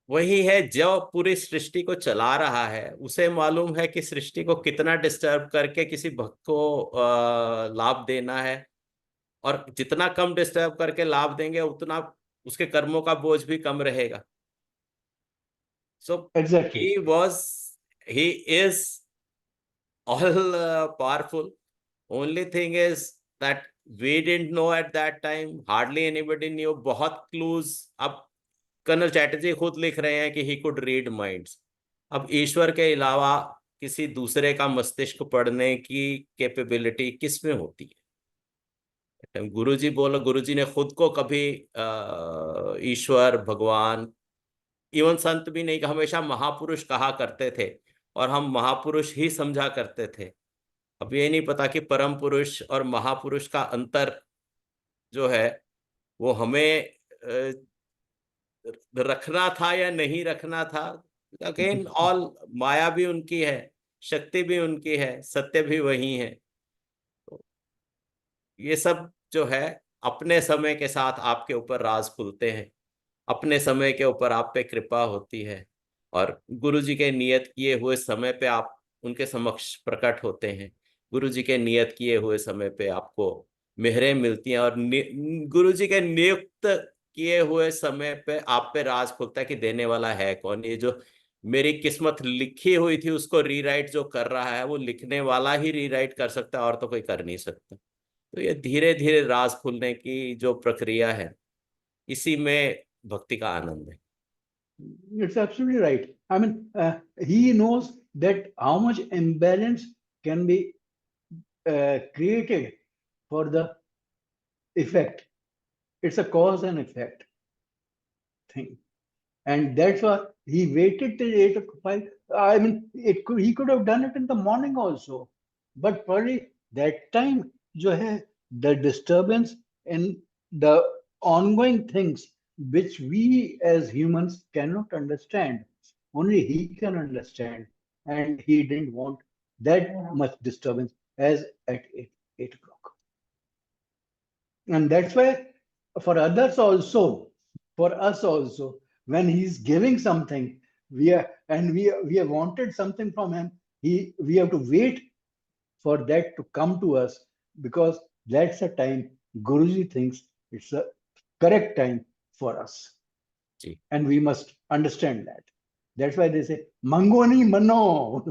वही है जो पूरी सृष्टि को चला रहा है, उसे मालूम है कि सृष्टि को कितना डिस्टर्ब करके किसी भक्त को लाभ देना है, और जितना कम डिस्टर्ब करके लाभ देंगे उतना उसके कर्मों का बोझ भी कम रहेगा। सो Exactly. he is all powerful. Only thing is that we didn't know at that time, hardly anybody knew. बहुत clues, अब कर्नल चैटर्जी खुद लिख रहे हैं कि he could read minds. अब ईश्वर के अलावा किसी दूसरे का मस्तिष्क पढ़ने की कैपेबिलिटी किस में होती है? गुरुजी बोलो, गुरुजी ने खुद को कभी ईश्वर, भगवान, इवन संत भी नहीं, हमेशा महापुरुष कहा करते थे, और हम महापुरुष ही समझा करते थे। अब ये नहीं पता कि परम पुरुष और महापुरुष का अंतर जो है वो हमें रखना था या नहीं रखना था। अगेन ऑल, माया भी उनकी है, शक्ति भी उनकी है, सत्य भी वही है। तो ये सब जो है अपने समय के साथ आपके ऊपर राज खुलते हैं, अपने समय के ऊपर आप पे कृपा होती है, और गुरुजी के नियत किए हुए समय पे आप उनके समक्ष प्रकट होते हैं। गुरुजी के नियत किए हुए समय पे आपको मेहरें मिलती हैं, और गुरुजी के नियुक्त किए हुए समय पे आप पे राज खुलता है कि देने वाला है कौन। ये जो मेरी किस्मत लिखी हुई थी उसको रीराइट जो कर रहा है, वो लिखने वाला ही रीराइट कर सकता है, और तो कोई कर नहीं सकता। तो ये धीरे धीरे राज खुलने की जो प्रक्रिया है, इसी में भक्ति का आनंद है। It's absolutely right. I mean, he knows that how much imbalance can be created for the effect. It's a cause and effect thing, and that's why he waited till 8 o'clock. I mean, he could have done it in the morning also, but probably that time, जो है, the disturbance and the ongoing things which we as humans cannot understand, only he can understand, and he didn't want that much disturbance as at 8 o'clock. And that's why for others also, for us also, when he's giving something, we have wanted something from him, we have to wait for that to come to us, because that's the time Guruji thinks it's a correct time for us. Ji. And we must understand that. That's why they say, Mangoni Mano.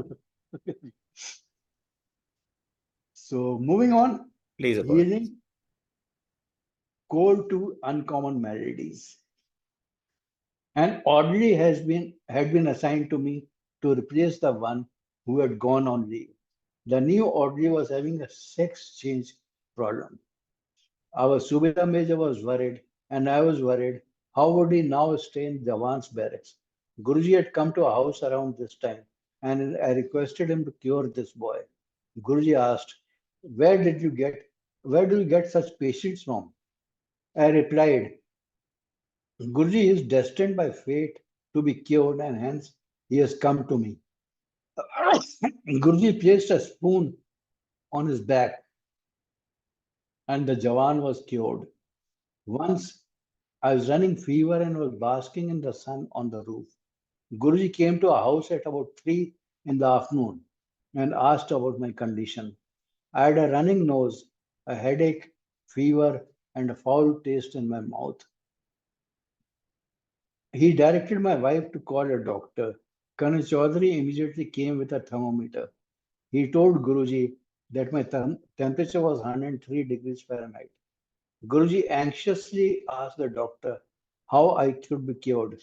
So moving on, Please, healing chord to uncommon melodies. An orderly had been assigned to me to replace the one who had gone on leave. The new orderly was having a sex change problem. Our Subeda Major was worried, and I was worried. How would he now stay in Jawan's barracks? Guruji had come to our house around this time, and I requested him to cure this boy. Guruji asked, where do you get such patience from? I replied, Guruji is destined by fate to be cured, and hence he has come to me. Guruji placed a spoon on his back, and the Jawan was cured. Once I was running fever and was basking in the sun on the roof. Guruji came to our house at about 3 in the afternoon and asked about my condition. I had a running nose, a headache, fever, and a foul taste in my mouth. He directed my wife to call a doctor. Colonel Chaudhary immediately came with a thermometer. He told Guruji that my temperature was 103 degrees Fahrenheit. Guruji anxiously asked the doctor how I could be cured.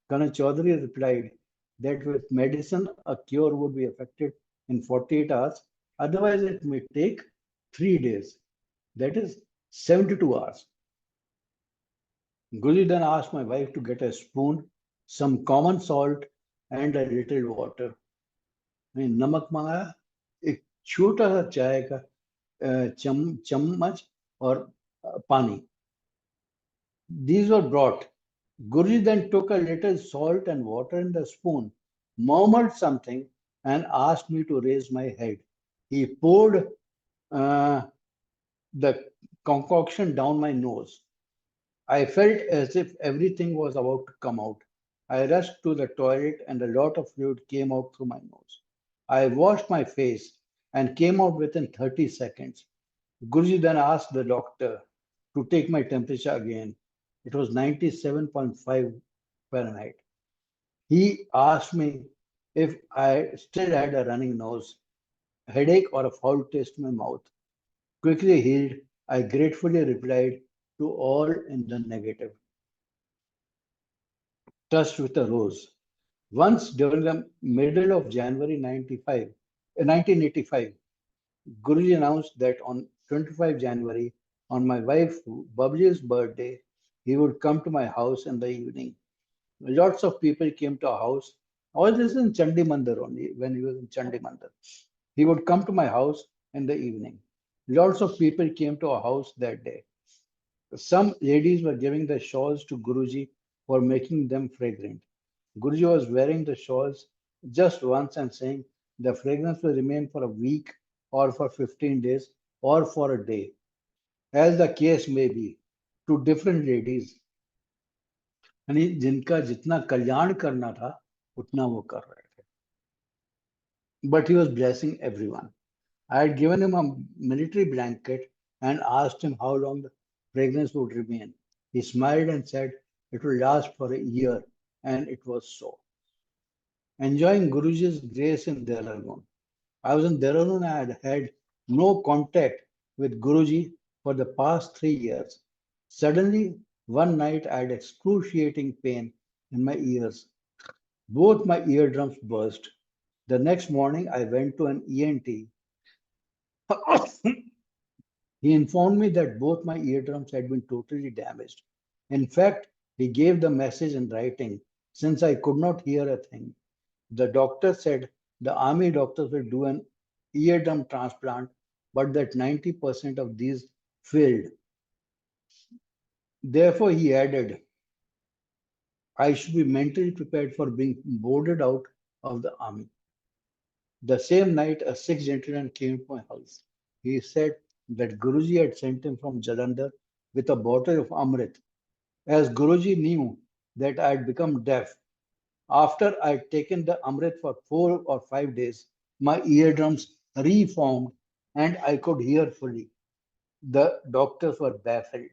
Colonel Chaudhary replied that with medicine, a cure would be effected in 48 hours. Otherwise, it may take 3 days. That is 72 hours. Guruji then asked my wife to get a spoon, some common salt, and a little water. मैंने नमक मंगाया, एक छोटा सा चाय का चम्मच और पानी. These were brought. Guruji then took a little salt and water in the spoon, murmured something, and asked me to raise my head. He poured the concoction down my nose. I felt as if everything was about to come out. I rushed to the toilet and a lot of fluid came out through my nose. I washed my face and came out within 30 seconds. Guruji then asked the doctor to take my temperature again. It was 97.5 Fahrenheit. He asked me if I still had a running nose, headache, or a foul taste in my mouth. Quickly healed, I gratefully replied to all in the negative. Touched with a rose. Once during the middle of January 1985, Guruji announced that on 25 January, on my wife Babji's birthday, he would come to my house in the evening. Lots of people came to our house. All this in Chandi Mandir only, when he was in Chandi Mandir. He would come to my house in the evening. Lots of people came to our house that day. Some ladies were giving the shawls to Guruji for making them fragrant. Guruji was wearing the shawls just once and saying the fragrance will remain for a week or for 15 days or for a day, as the case may be, to different ladies. यानी जिनका जितना कल्याण करना था उतना वो कर रहे थे. But he was blessing everyone. I had given him a military blanket and asked him how long the fragrance would remain. He smiled and said it will last for a year, and it was so. Enjoying Guruji's grace in Dehradun. I was in Dehradun and I had had no contact with Guruji for the past 3 years. Suddenly, one night I had excruciating pain in my ears. Both my eardrums burst. The next morning, I went to an ENT. He informed me that both my eardrums had been totally damaged. In fact, he gave the message in writing since I could not hear a thing. The doctor said the army doctors will do an eardrum transplant, but that 90% of these failed. Therefore, he added, I should be mentally prepared for being boarded out of the army. The same night, a Sikh gentleman came to my house. He said that Guruji had sent him from Jalandhar with a bottle of Amrit. As Guruji knew that I had become deaf, after I had taken the Amrit for 4 or 5 days, my eardrums reformed and I could hear fully. The doctors were baffled.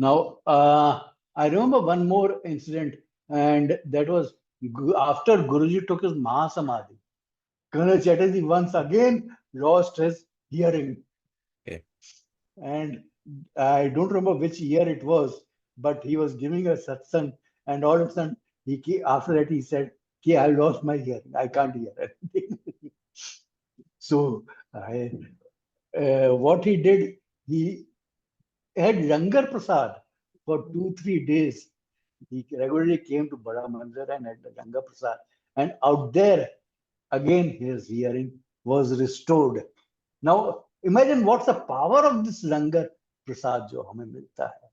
Now, I remember one more incident, and that was after Guruji took his Mahasamadhi. Colonel Chatterjee once again lost his hearing. Okay. And I don't remember which year it was, but he was giving a satsang, and all of a sudden, after that, he said, I lost my hearing. I can't hear anything. So, what he did, he had Langar Prasad for 2-3 days. He regularly came to Bada Mandir and had the Langar Prasad. And out there, again, his hearing was restored. Now, imagine what's the power of this Langar Prasad jo hame milta hai.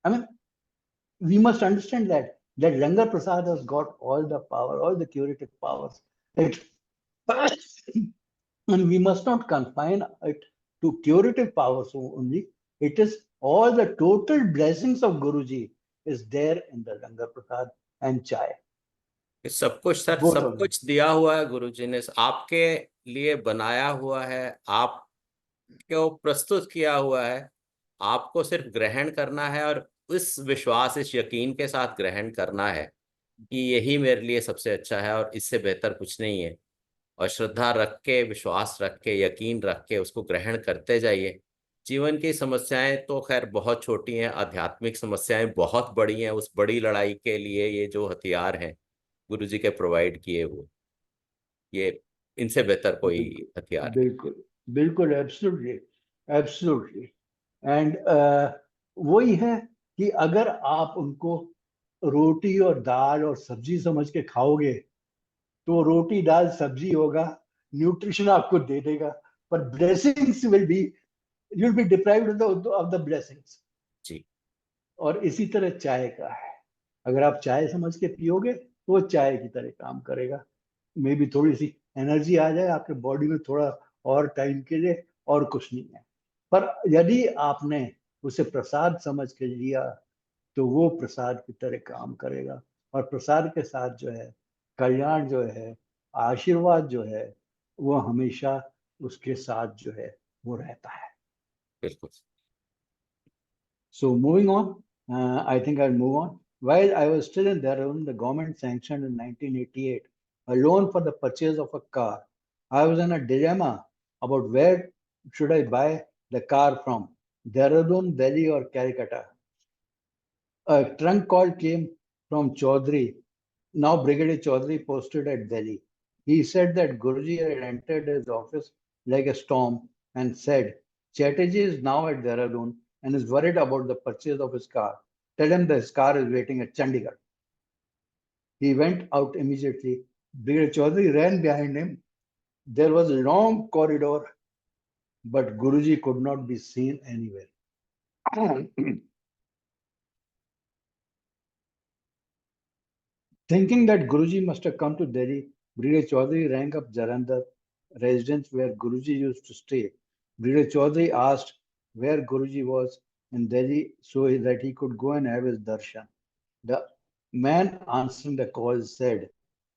I mean, we must understand that Langar Prasad has got all the power, all the curative powers. And we must not confine it to curative powers only. It is all the total blessings of Guruji is there in the Langar Prasad and chai. ये सब कुछ sir, Both सब of them. कुछ दिया हुआ है गुरुजी ने, आपके लिए बनाया हुआ है, आपको प्रस्तुत किया हुआ है, आपको सिर्फ ग्रहण करना है और इस विश्वास, इस यकीन के साथ ग्रहण करना है कि यही मेरे लिए सबसे अच्छा है और इससे बेहतर कुछ नहीं है। और श्रद्धा रख के, विश्वास रख के, यकीन रख के उसको ग्रहण करते जाइए। जीवन की समस्याएं तो खैर बहुत छोटी हैं, आध्यात्मिक समस्याएं बहुत बड़ी हैं। उस बड़ी लड़ाई के लिए ये जो हथियार हैं गुरुजी के प्रोवाइड किए हुए, ये इनसे बेहतर कोई हथियार नहीं। बिल्कुल बिल्कुल, एब्सोल्युटली एब्सोल्युटली। एंड वही है कि अगर आप उनको रोटी और दाल और सब्जी समझ के खाओगे तो रोटी दाल सब्जी होगा, न्यूट्रिशन आपको दे देगा, पर blessings will be, you will be deprived of the blessings. जी। और इसी तरह चाय का है, अगर आप चाय समझ के पियोगे तो वो चाय की तरह काम करेगा। मे भी थोड़ी सी एनर्जी आ जाए आपके बॉडी में थोड़ा और टाइम के लिए, और कुछ नहीं है। पर यदि आपने उसे प्रसाद समझ के लिया तो वो प्रसाद की तरह काम करेगा, और प्रसाद के साथ जो है कल्याण जो है, आशीर्वाद जो है, वो हमेशा उसके साथ जो है वो रहता है। बिल्कुल। So moving on, I think I'll move on. While I was still in Dehradun, the government sanctioned in 1988 a loan for the purchase of a car. I was in a dilemma about where should I buy the car from, Dehradun, Delhi, or Calcutta. A trunk call came from Chaudhary, now Brigadier Chaudhary, posted at Delhi. He said that Guruji had entered his office like a storm and said, Chatterjee is now at Dehradun and is worried about the purchase of his car. Tell him that his car is waiting at Chandigarh. He went out immediately. Brigadier Chaudhary ran behind him. There was a long corridor, but Guruji could not be seen anywhere. Thinking that Guruji must have come to Delhi, Brigadier Chaudhary rang up Jalandhar residence where Guruji used to stay. Brigadier Chaudhary asked where Guruji was in Delhi so that he could go and have his darshan. The man answering the call said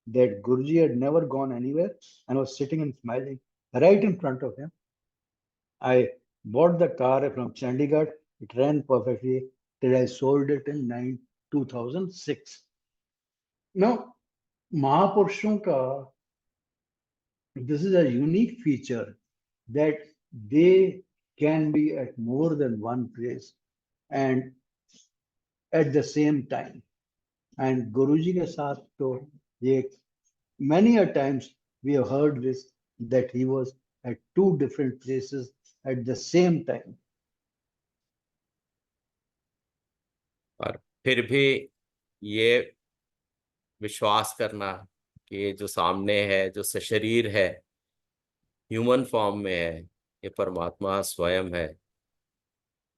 that Guruji had never gone anywhere and was sitting and smiling right in front of him. I bought the car from Chandigarh. It ran perfectly till I sold it in 2006. Now, Mahapurushon ka, this is a unique feature that they can be at more than one place and at the same time. And Guruji ke saath to ye, many a times we have heard this, that he was at two different places at the same time. और फिर भी ये विश्वास करना कि ये जो सामने है, जो सशरीर है, ह्यूमन फॉर्म में है, ये परमात्मा स्वयं है।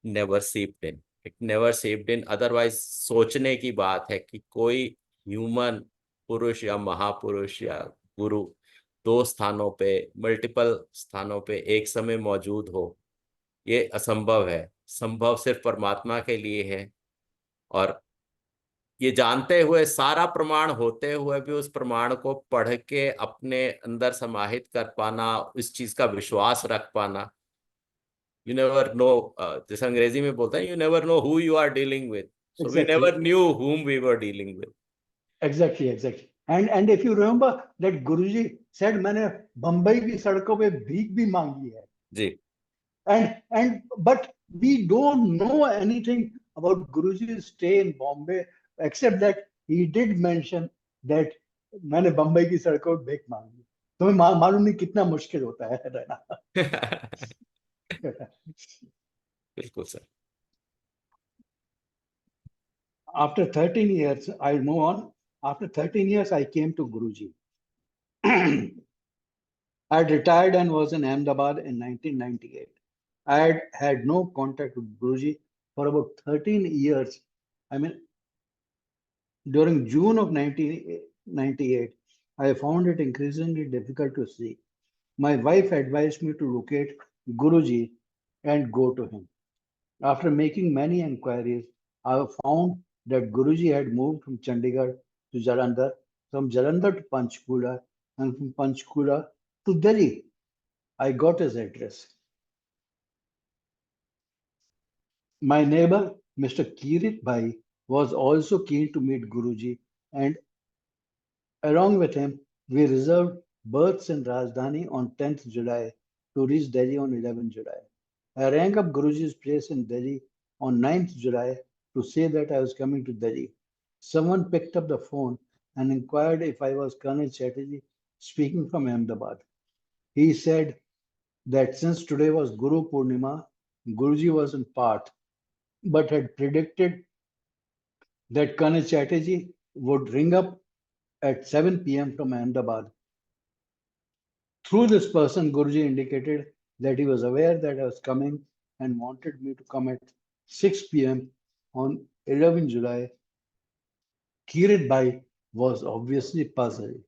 Never seeped in, it never seeped in. Otherwise सोचने की बात है कि कोई ह्यूमन पुरुष या महापुरुष या गुरु दो स्थानों पे, मल्टीपल स्थानों पे एक समय मौजूद हो, ये असंभव है। संभव सिर्फ परमात्मा के लिए है। और ये जानते हुए, सारा प्रमाण होते हुए भी उस प्रमाण को पढ़ के अपने अंदर समाहित कर पाना, इस चीज का विश्वास रख पाना, यू नेवर नो, जैसे अंग्रेजी में बोलते हैं, you never know who you are dealing with, so we Exactly. Never knew whom we were dealing with. Exactly. And if you remember that Guruji said, मैंने बंबई की सड़कों पे भीख भी मांगी है. जी। But we don't know anything about Guruji's stay in Bombay except that he did mention that मैंने बंबई की सड़कों पे भीख मांगी. तुम्हें मालूम नहीं कितना मुश्किल होता है रहना. बिल्कुल sir. After 13 years, I'll move on. After 13 years, I came to Guruji. I had retired and was in Ahmedabad in 1998. I had had no contact with Guruji for about 13 years. I mean, during June of 1998, I found it increasingly difficult to see. My wife advised me to locate Guruji and go to him. After making many inquiries, I found that Guruji had moved from Chandigarh to Jalandhar, from Jalandhar to Panchkula, and from Panchkula to Delhi. I got his address. My neighbor, Mr. Kirit Bhai, was also keen to meet Guruji, and along with him, we reserved berths in Rajdhani on 10th July to reach Delhi on 11th July. I rang up Guruji's place in Delhi on 9th July to say that I was coming to Delhi. Someone picked up the phone and inquired if I was Colonel Chatterjee speaking from Ahmedabad. He said that since today was Guru Purnima, Guruji was in Path, but had predicted that Colonel Chatterjee would ring up at 7 p.m. from Ahmedabad. Through this person, Guruji indicated that he was aware that I was coming and wanted me to come at 6 p.m. on 11 July. Kirit Bhai was obviously puzzled.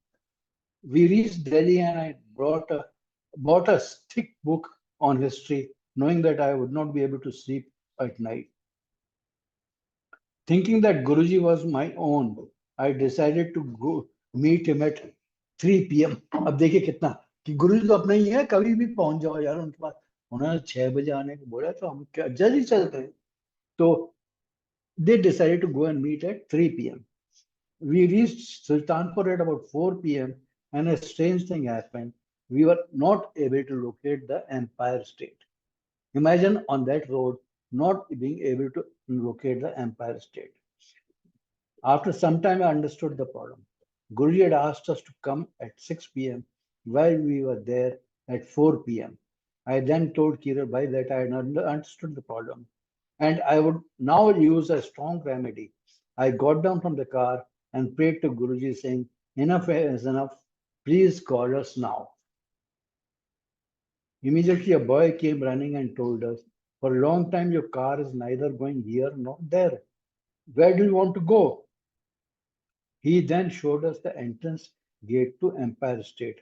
We reached Delhi and I bought a thick book on history, knowing that I would not be able to sleep at night. Thinking that Guruji was my own, I decided to go meet him at 3 p.m. अब देखिए कितना कि गुरुजी तो अपना ही है, कभी भी पहुंच जाओ यार उनके पास। उन्होंने 6 बजे आने को बोला तो हम क्या जल्दी चलते हैं। तो they decided to go and meet at 3 p.m. We reached Sultanpur at about 4 p.m. and a strange thing happened. We were not able to locate the Empire State. Imagine on that road not being able to locate the Empire State. After some time, I understood the problem. Guruji had asked us to come at 6 p.m. while we were there at 4 p.m. I then told Kirat Bhai that I had understood the problem and I would now use a strong remedy. I got down from the car and prayed to Guruji saying, enough is enough, please call us now. Immediately a boy came running and told us, for a long time your car is neither going here nor there. Where do you want to go? He then showed us the entrance gate to Empire State,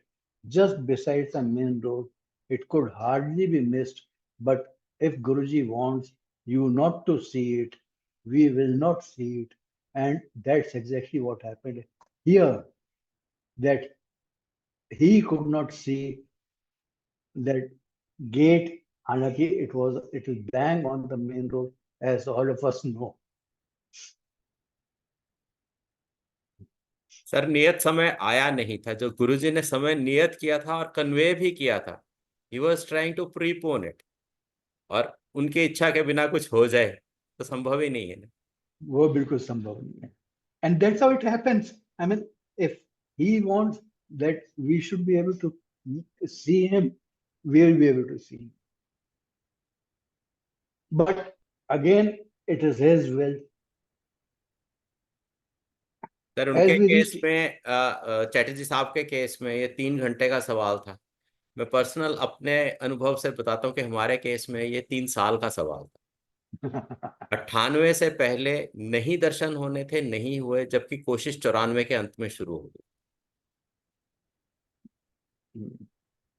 just beside the main road. It could hardly be missed, but if Guruji wants you not to see it, we will not see it. And that's exactly what happened here, that he could not see that gate, हालांकि it was bang on the main road, as all of us know. Sir नियत समय आया नहीं था, जो गुरुजी ने समय नियत किया था और कन्वे भी किया था, he was trying to prepone it, और उनकी इच्छा के बिना कुछ हो जाए तो संभव ही नहीं है ना। वो बिल्कुल संभव नहीं है। And that's how it happens. I mean, if he wants that we should be able to see him, we will be able to see him. But again, it is his will. Sir उनके case में, चैटर्जी साहब के case में ये 3 घंटे का सवाल था। मैं पर्सनल अपने अनुभव से बताता हूँ कि हमारे केस में ये 3 साल का सवाल था। 98 से पहले नहीं दर्शन होने थे, नहीं हुए, जबकि कोशिश 94 के अंत में शुरू हो गई।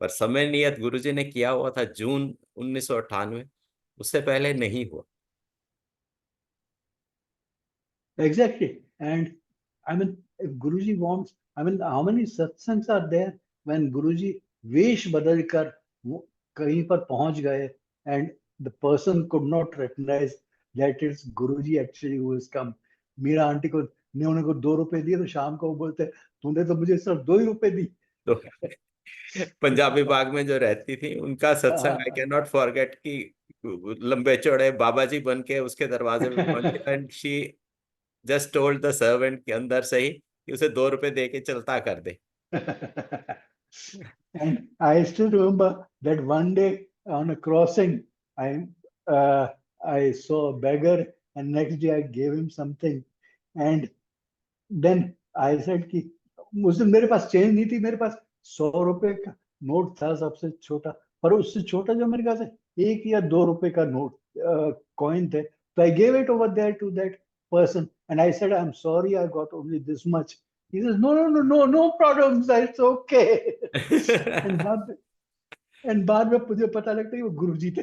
पर समय नियत गुरुजी ने किया हुआ था जून 1998, उससे पहले नहीं हुआ। Exactly. And I mean, if Guruji wants, I mean, how many satsangs are there when Guruji वेश बदल कर कहीं पर पहुंच गए and the person could not recognize that it's Guruji actually who has come. Meera aunty को ने उन्हें को 2 रुपए दिए तो शाम को वो बोलते तूने तो मुझे सिर्फ 2 ही रुपए दी। तो पंजाबी बाग में जो रहती थी उनका सत्संग आई कैन नॉट फॉरगेट कि लंबे चौड़े बाबा जी बन के उसके दरवाजे पे पहुंचे and she just told the servant के अंदर से ही कि उसे 2 रुपए दे के चलता कर दे। And I still remember that one day on a crossing, I saw a beggar, and next day I gave him something, and then I said कि उस दिन मेरे पास चेंज नहीं थी, मेरे पास 100 रुपए का नोट था सबसे छोटा, पर उससे छोटा जो मेरे पास 1 या 2 रुपए का नोट कॉइन थे, तो I gave it over there to that person, and I said, I'm sorry, I got only this much. He says, no problems, it's okay. and बाद में मुझे पता लगता है वो गुरुजी थे।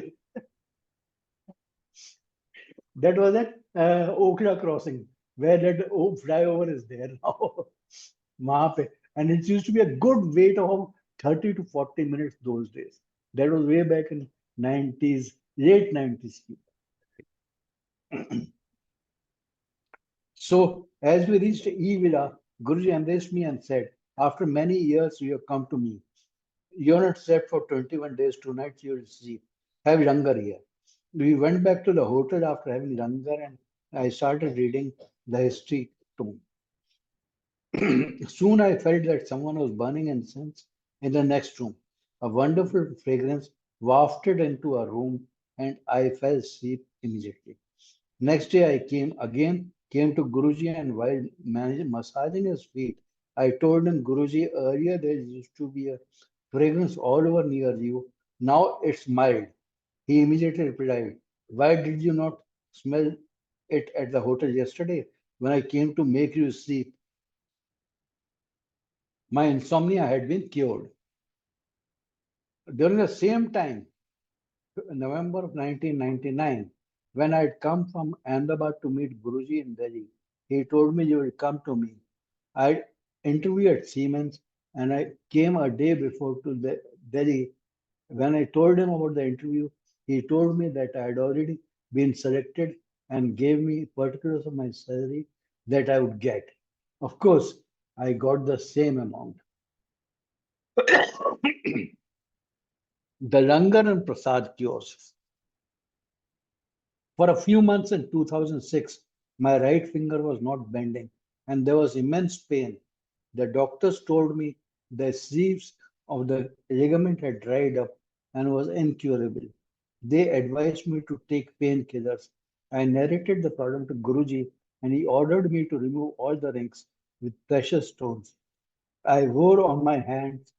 That was at Okra crossing, where that flyover is there now. वहाँ पे, and it used to be a good wait of 30 to 40 minutes those days. That was way back in 90s, late 90s. So as we reached E-Villa, Guruji embraced me and said, after many years you have come to me. You are not slept for 21 days, 2 nights you will sleep. Have langar here. We went back to the hotel after having langar and I started reading the history too. Soon I felt that someone was burning incense in the next room. A wonderful fragrance wafted into our room and I fell asleep immediately. Next day I came to Guruji, and while massaging his feet, I told him, Guruji, earlier there used to be a fragrance all over near you. Now it's mild. He immediately replied, why did you not smell it at the hotel yesterday when I came to make you sleep? My insomnia had been cured. During the same time, November of 1999, when I had come from Ahmedabad to meet Guruji in Delhi, he told me, you will come to me. I interviewed at Siemens and I came a day before to Delhi. When I told him about the interview, he told me that I had already been selected and gave me particulars of my salary that I would get. Of course, I got the same amount. The Langar and Prasad kiosks. For a few months in 2006, my right finger was not bending and there was immense pain. The doctors told me the sleeves of the ligament had dried up and was incurable. They advised me to take painkillers. I narrated the problem to Guruji and he ordered me to remove all the rings with precious stones. I wore on my hands.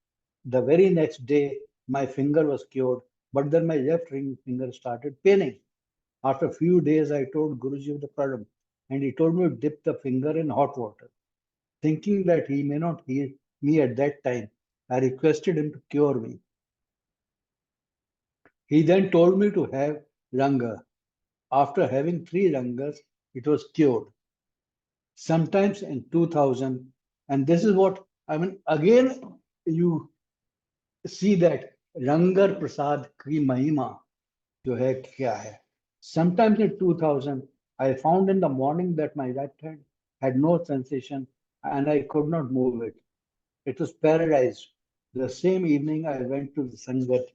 The very next day, my finger was cured, but then my left ring finger started paining. After a few days, I told Guruji of the problem, and he told me to dip the finger in hot water. Thinking that he may not heal me at that time, I requested him to cure me. He then told me to have langar. After having 3 langars, it was cured. Sometimes in 2000, and this is what I mean. Again, you see that langar prasad ki mahima जो है क्या है. Sometimes in 2000, I found in the morning that my left hand had no sensation and I could not move it. It was paralyzed. The same evening, I went to the Sangat,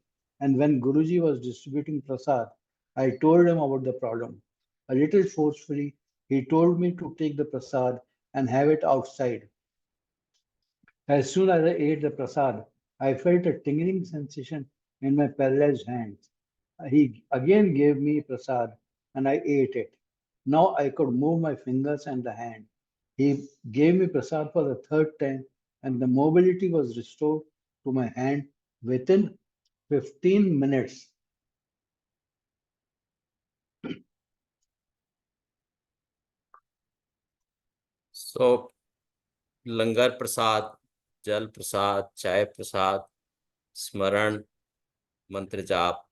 and when Guruji was distributing prasad, I told him about the problem. A little forcefully, he told me to take the prasad and have it outside. As soon as I ate the prasad, I felt a tingling sensation in my paralyzed hands. He again gave me prasad and I ate it. Now I could move my fingers and the hand. He gave me prasad for the third time and the mobility was restored to my hand within 15 minutes. So, लंगर प्रसाद, जल प्रसाद, चाय प्रसाद, स्मरण, मंत्र जाप,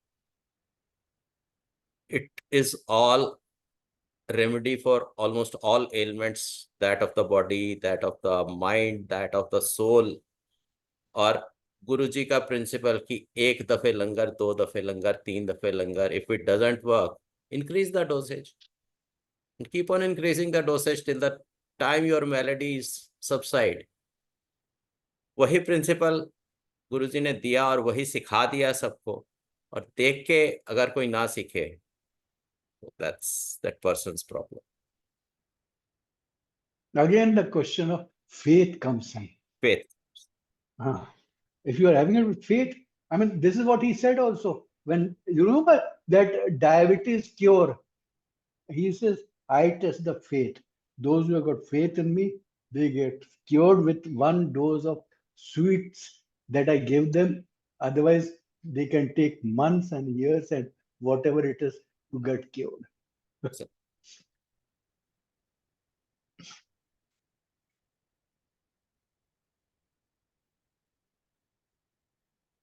it is all remedy for almost all ailments, that of the body, that of the mind, that of the soul. और गुरुजी का principal कि एक दफे लंगर, 2 दफे लंगर, 3 दफे लंगर, if it doesn't work, increase the dosage and keep on increasing the dosage till the time your maladies subside. वही principal गुरुजी ने दिया और वही सिखा दिया सबको, और देख के अगर कोई ना सीखे, that's that person's problem. Again, the question of faith comes in. Faith. If you are having it with faith, I mean, this is what he said also. When you remember that diabetes cure, he says, I test the faith. Those who have got faith in me, they get cured with 1 dose of sweets that I give them. Otherwise, they can take months and years and whatever it is to get cured.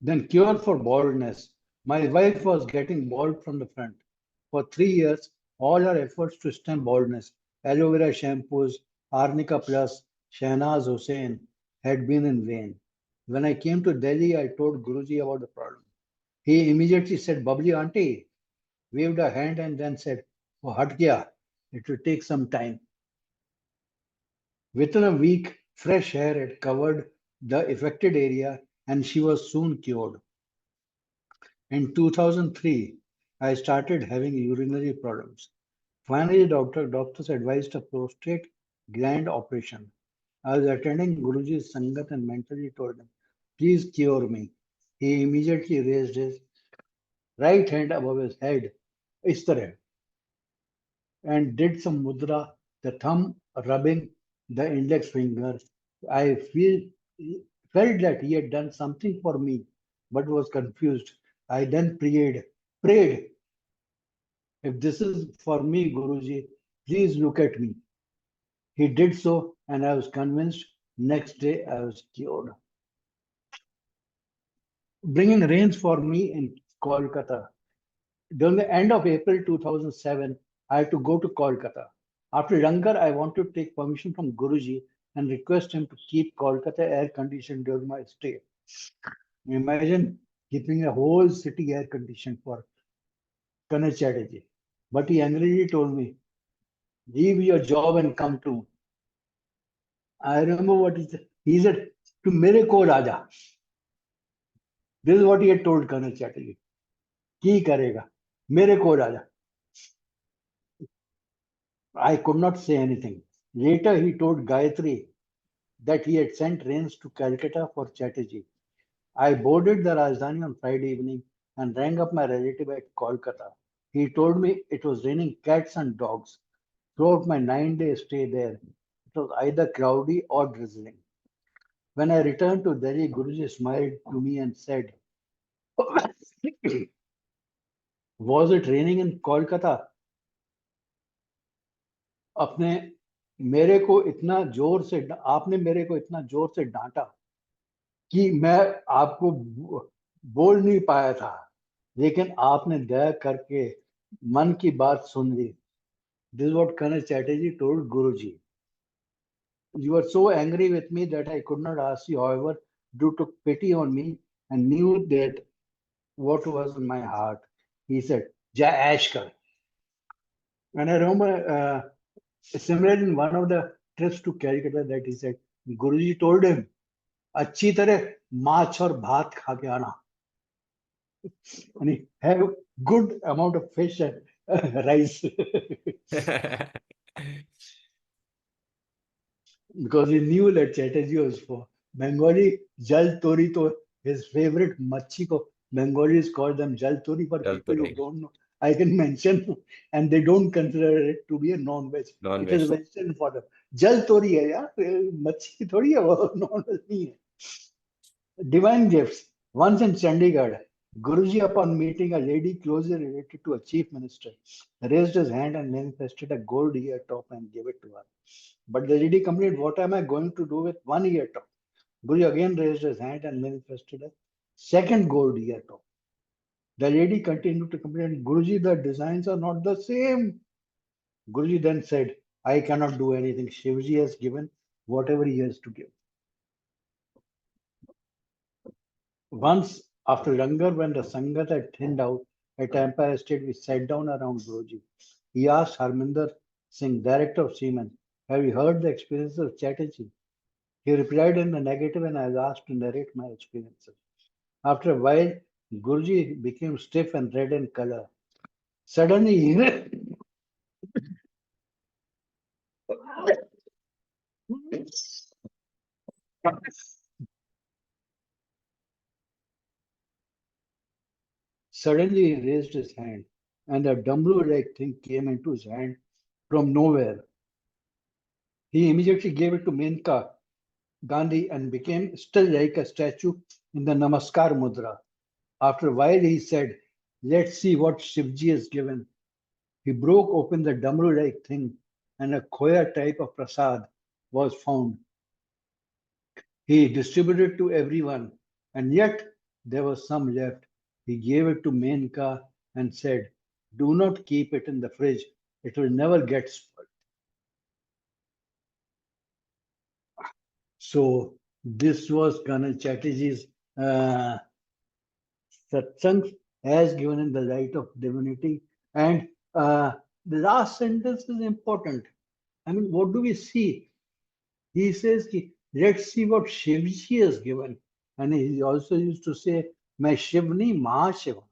Then cure for baldness. My wife was getting bald from the front. For 3 years, all her efforts to stem baldness, aloe vera shampoos, Arnica Plus, Shahnaz Hussain, had been in vain. When I came to Delhi, I told Guruji about the problem. He immediately said, Bubbly auntie, waved a hand and then said, Oh, hat gaya. It will take some time. Within a week, fresh hair had covered the affected area and she was soon cured. In 2003, I started having urinary problems. Finally, doctors advised a prostate gland operation. I was attending Guruji's Sangat and mentally told him, please cure me. He immediately raised his right hand above his head, is tarah, and did some mudra, the thumb rubbing the index finger. I felt that he had done something for me, but was confused. I then prayed, if this is for me, Guruji, please look at me. He did so, and I was convinced. Next day, I was cured. Bringing rains for me in Kolkata. During the end of April 2007, I had to go to Kolkata. After Langar, I wanted to take permission from Guruji and request him to keep Kolkata air conditioned during my stay. Imagine keeping a whole city air conditioned for Kanai Chatterjee. But he angrily told me, leave your job and come to. I remember what he said. He said, to mere ko raja. This is what he had told Kanai Chatterjee. Ki karega? Mere ko raja. I could not say anything. Later, he told Gayatri that he had sent rains to Calcutta for Chatterjee. I boarded the Rajdhani on Friday evening and rang up my relative at Kolkata. He told me it was raining cats and dogs. Throughout my 9-day stay there, it was either cloudy or drizzling. When I returned to Delhi, Guruji smiled to me and said, was it raining in Kolkata? आपने मेरे को इतना जोर से डांटा कि मैं आपको बोल नहीं पाया था, लेकिन आपने दया करके मन की बात सुन ली. This is what Kanai Chatterjee told Guruji. You were so angry with me that I could not ask you. However, you took pity on me and knew that what was in my heart. He said, Ja Ashkar. And I remember similarly in one of the trips to Calcutta that he said, Guruji told him, अच्छी तरह माछ और भात खा के आना. And he have good amount of fish and rice. Because he knew that Chatterjee was for Bengali. Jal tori to his favorite machi ko Bengalis call them jal tori, for Jal people who tori. don't know. I can mention, and they don't consider it to be a non-veg. It is Non-veg. vegetarian for them. Jal tori hai yaar, machi thodi hai wo, non-veg nahi hai. Divine gifts. Once in Chandigarh, Guruji, upon meeting a lady closely related to a chief minister, raised his hand and manifested a gold ear top and gave it to her. But the lady complained, what am I going to do with one ear top? Guruji again raised his hand and manifested a second gold ear top. The lady continued to complain, Guruji, the designs are not the same. Guruji then said, I cannot do anything. Shivji has given whatever he has to give. Once after Langar, when the Sangat had thinned out at Empire State, we sat down around Guruji. He asked Harminder Singh, director of Siemens, have you heard the experiences of Chatterjee? He replied in the negative, and I was asked to narrate my experiences. After a while, Guruji became stiff and red in color. Suddenly, he raised his hand, and a dumbbell-like thing came into his hand from nowhere. He immediately gave it to Menka Gandhi and became still like a statue in the Namaskar Mudra. After a while, he said, let's see what Shivji has given. He broke open the dumbbell-like thing, and a khoya type of prasad was found. He distributed to everyone, and yet there was some left. He gave it to Menka and said, do not keep it in the fridge. It will never get spoiled. So this was Colonel Chatterjee's satsang as given in the light of divinity. And the last sentence is important. I mean, what do we see? He says, let's see what Shivji has given. And he also used to say, Mai Shivni Mahashiva.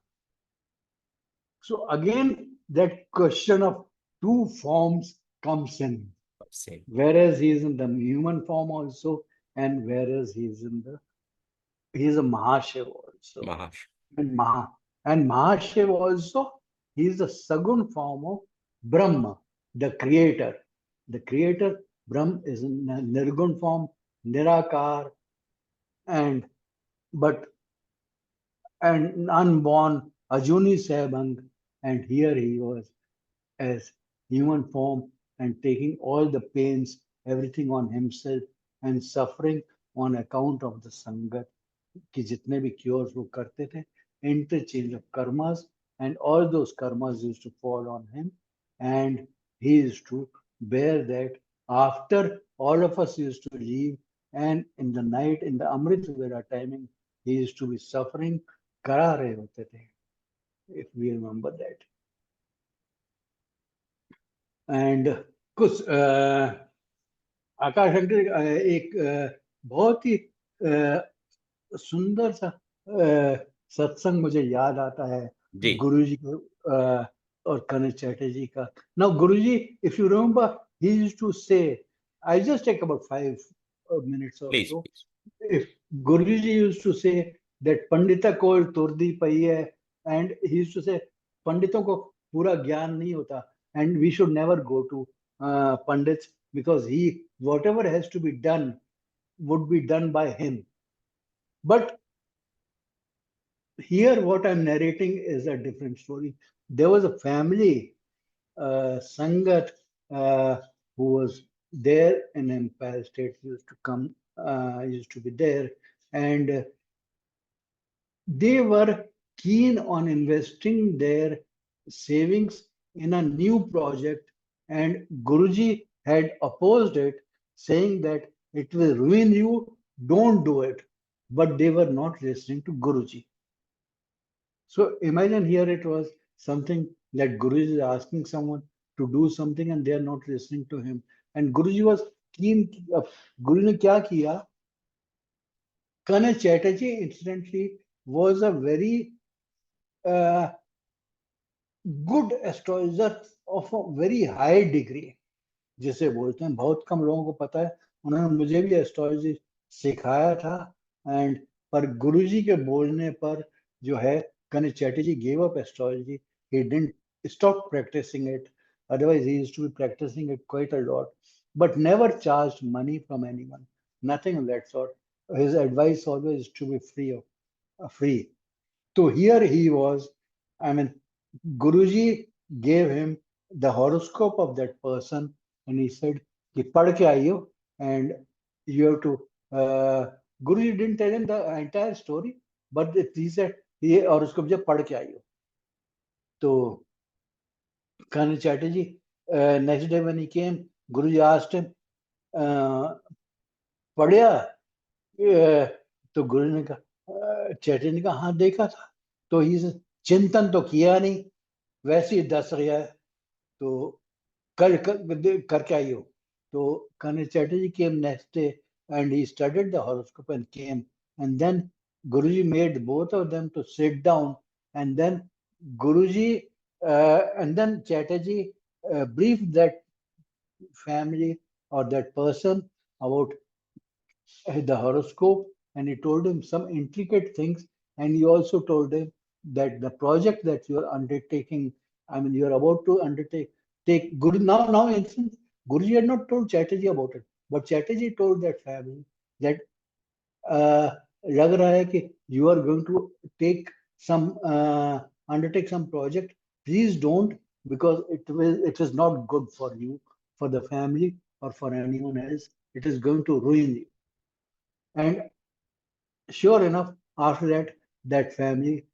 So again, that question of two forms comes in. Same. Whereas he is in the human form also, and whereas he is a Mahashiv also. Mahash. And Mahashiv also, he is the Sagun form of Brahma, the creator. The creator, Brahma, is in a Nirgun form, Nirakar, and unborn Ajuni Saibang, and here he was as human form and taking all the pains, everything on himself and suffering on account of the Sangat. कि जितने भी cures वो करते थे, interchange of karmas, and all those karmas used to fall on him, and he used to bear that. After all of us used to leave, and in the night, in the Amrit Vela timing, he used to be suffering. करा रहे होते थे, if we remember that. And कुछ आकाश uncle एक बहुत ही सुंदर सा सत्संग मुझे याद आता है जी। गुरुजी को और कर्नल चैटर्जी का. Now Guruji, if you remember, he used to say, I just take about 5 minutes or Please, so. please. If Guruji used to say that Pandita ko turdi pai hai, and he used to say पंडितों को पूरा ज्ञान नहीं होता, and we should never go to Pandits, because he, whatever has to be done would be done by him. But here what I'm narrating is a different story. There was a family, Sangat, who was there in Empire State, used to be there, and they were keen on investing their savings in a new project, and Guruji had opposed it, saying that it will ruin you, don't do it. But they were not listening to Guruji. So imagine here it was something that Guruji is asking someone to do something and they are not listening to him. And Guruji was keen. Guru ne kya kiya? Colonel Chatterjee, incidentally, was a very good astrologer of a very high degree. जिसे बोलते हैं, बहुत कम लोगों को पता है. उन्होंने मुझे भी एस्ट्रोलॉजी सिखाया था, एंड पर गुरुजी के बोलने पर जो है, colonel Chatterjee gave up astrology. He didn't stop practicing it. Otherwise, he used to be practicing it quite a lot, but never charged money from anyone. Nothing of that sort. His advice always is to be free. So here he was. I mean, Guruji gave him the horoscope of that person, and he said, "Ki पढ़ के आइयो," and you have to. Guruji didn't tell him the entire story, but he said, "ये horoscope जब पढ़ के आइयो." तो Colonel Chatterjee, next day when he came, Guruji asked him, "पढ़िया?" तो गुरु ने कहा, चैटर्जी ने कहा, हाँ देखा था. तो ही चिंतन तो किया नहीं, वैसे ही दस गया है, तो करके आइयो. तो Colonel Chatterjee came next day and he studied the horoscope and came, and then Guruji made both of them to sit down, and then Guruji and then Chatterjee briefed that family or that person about the horoscope, and he told him some intricate things, and he also told him that the project that you are undertaking, I mean, you are about to take Guru. Now, instance, Guruji had not told Chatterjee about it, but Chatterjee told that family that लग रहा है कि you are going to undertake some project. Please don't, because it is not good for you, for the family, or for anyone else. It is going to ruin you. And sure enough, after that, that family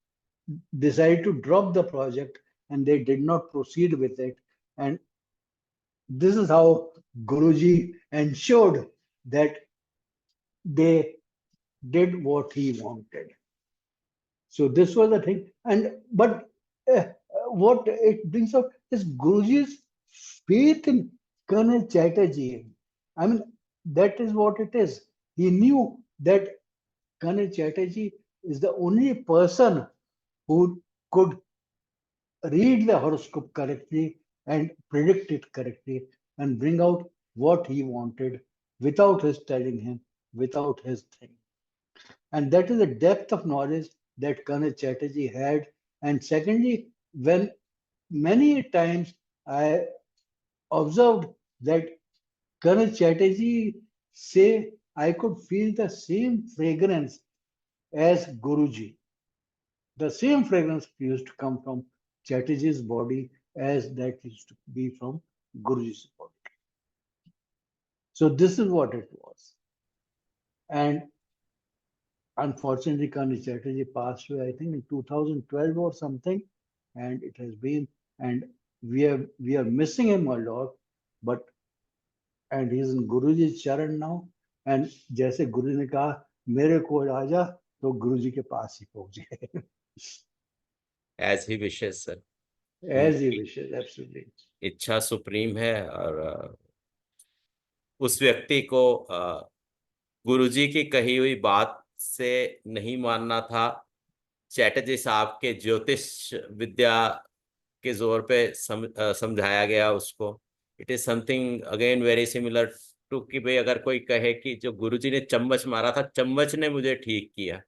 decided to drop the project, and they did not proceed with it. And this is how Guruji ensured that they did what he wanted. So this was the thing. But what it brings out is Guruji's faith in Colonel Chatterjee. I mean, that is what it is. He knew that Colonel Chatterjee is the only person who could read the horoscope correctly and predict it correctly and bring out what he wanted without his telling him, without his thing. And that is the depth of knowledge that Colonel Chatterjee had. And secondly, when many times I observed that Colonel Chatterjee say, I could feel the same fragrance as Guruji. The same fragrance used to come from Chatterjee's body as that used to be from Guruji's body. So this is what it was. And unfortunately, Colonel Chatterjee passed away, I think, in 2012 or something, and it has been, and we are missing him a lot, but and he's in Guruji's charan now. And जैसे गुरु ने कहा मेरे को राजा तो गुरुजी के पास ही पहुंच गए. As he wishes, sir. As he wishes, absolutely. इच्छा सुप्रीम है और उस व्यक्ति को गुरुजी की कही हुई बात से नहीं मानना था. चैटर्जी साहब के ज्योतिष विद्या के जोर पे समझाया गया उसको. It is something again very similar to कि भाई अगर कोई कहे कि जो गुरुजी ने चम्मच मारा था, चम्मच ने मुझे ठीक किया.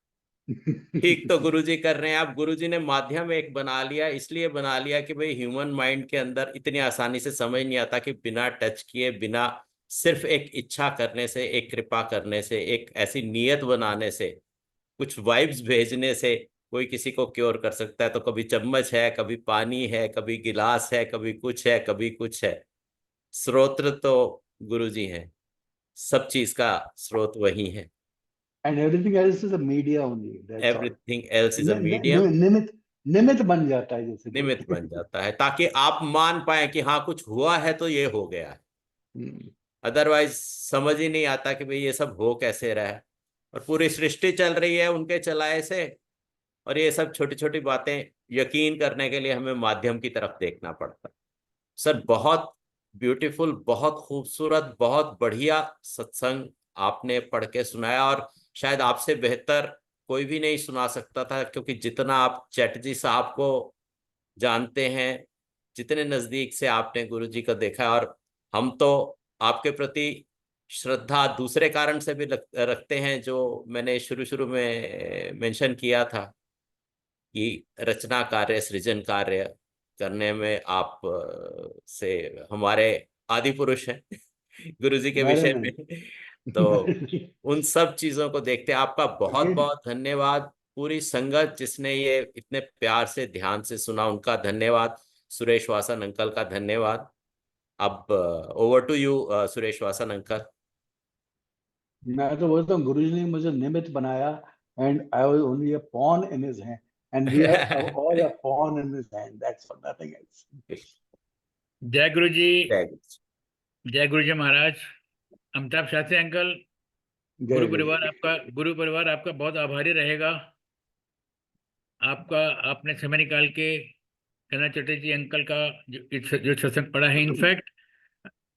ठीक तो गुरुजी कर रहे हैं. आप गुरुजी ने माध्यम एक बना लिया, इसलिए बना लिया कि भाई ह्यूमन माइंड के अंदर इतनी आसानी से समझ नहीं आता कि बिना टच किए, बिना सिर्फ एक इच्छा करने से, एक कृपा करने से, एक ऐसी नीयत बनाने से, कुछ वाइब्स भेजने से कोई किसी को क्योर कर सकता है. तो कभी चम्मच है, कभी पानी है, कभी गिलास है, कभी कुछ है, कभी कुछ है. स्रोत तो गुरुजी हैं. सब चीज का स्रोत वही है. And everything else is a media only. That's all. Everything else is a medium. निमित्त बन जाता है जैसे निमित्त बन जाता है ताकि आप मान पाए कि हाँ कुछ हुआ है तो ये हो गया है. अदरवाइज समझ ही नहीं आता कि भाई ये सब हो कैसे रहा है. और पूरी सृष्टि चल रही है उनके चलाए से, और ये सब छोटी छोटी बातें यकीन करने के लिए हमें माध्यम की तरफ देखना पड़ता है. सर बहुत ब्यूटीफुल, बहुत खूबसूरत, बहुत बढ़िया सत्संग आपने पढ़ के सुनाया, और शायद आपसे बेहतर कोई भी नहीं सुना सकता था, क्योंकि जितना आप चैटर्जी साहब को जानते हैं, जितने नजदीक से आपने गुरुजी को देखा, और हम तो आपके प्रति श्रद्धा दूसरे कारण से भी रखते हैं, जो मैंने शुरू में मेंशन किया था कि रचना कार्य, सृजन कार्य करने में आप से हमारे आदि पुरुष हैं गुरुजी के विषय में. तो उन सब चीजों को देखते आपका बहुत बहुत धन्यवाद. पूरी संगत जिसने ये इतने प्यार से ध्यान से सुना, उनका धन्यवाद. सुरेश वासन अंकल का धन्यवाद. अब over to you Suresh Vasan uncle. मैं तो बोलता हूँ गुरुजी ने मुझे निमित्त बनाया, and I was only a pawn in his hand, and we are all a pawn in his hand. That's all, nothing else. Jai Guru ji. Jai Guru. Jai Guru ji Maharaj. Amitabh Shastri uncle, गुरु परिवार आपका बहुत आभारी रहेगा. आपने समय निकाल के कर्नल चटर्जी अंकल का जो सत्संग पढ़ा है. इनफैक्ट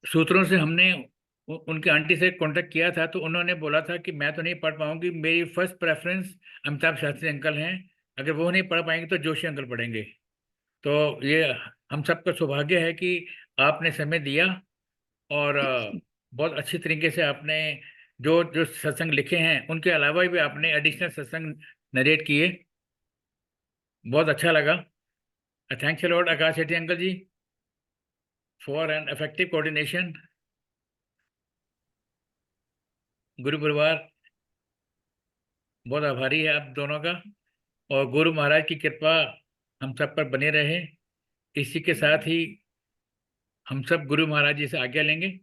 सूत्रों से हमने उनके आंटी से कांटेक्ट किया था, तो उन्होंने बोला था कि मैं तो नहीं पढ़ पाऊंगी, मेरी first preference Amitabh Shastri uncle हैं, अगर वो नहीं पढ़ पाएंगे तो जोशी अंकल पढ़ेंगे. तो ये हम सबका सौभाग्य है कि आपने समय दिया, और बहुत अच्छी तरीके से आपने जो जो सत्संग लिखे हैं उनके अलावा भी आपने एडिशनल सत्संग नरेट किए. बहुत अच्छा लगा. Thanks a lot Akash Sethi uncle ji for an effective coordination. गुरु परिवार बहुत आभारी है आप दोनों का, और गुरु महाराज की कृपा हम सब पर बने रहे. इसी के साथ ही हम सब गुरु महाराज जी से आज्ञा लेंगे.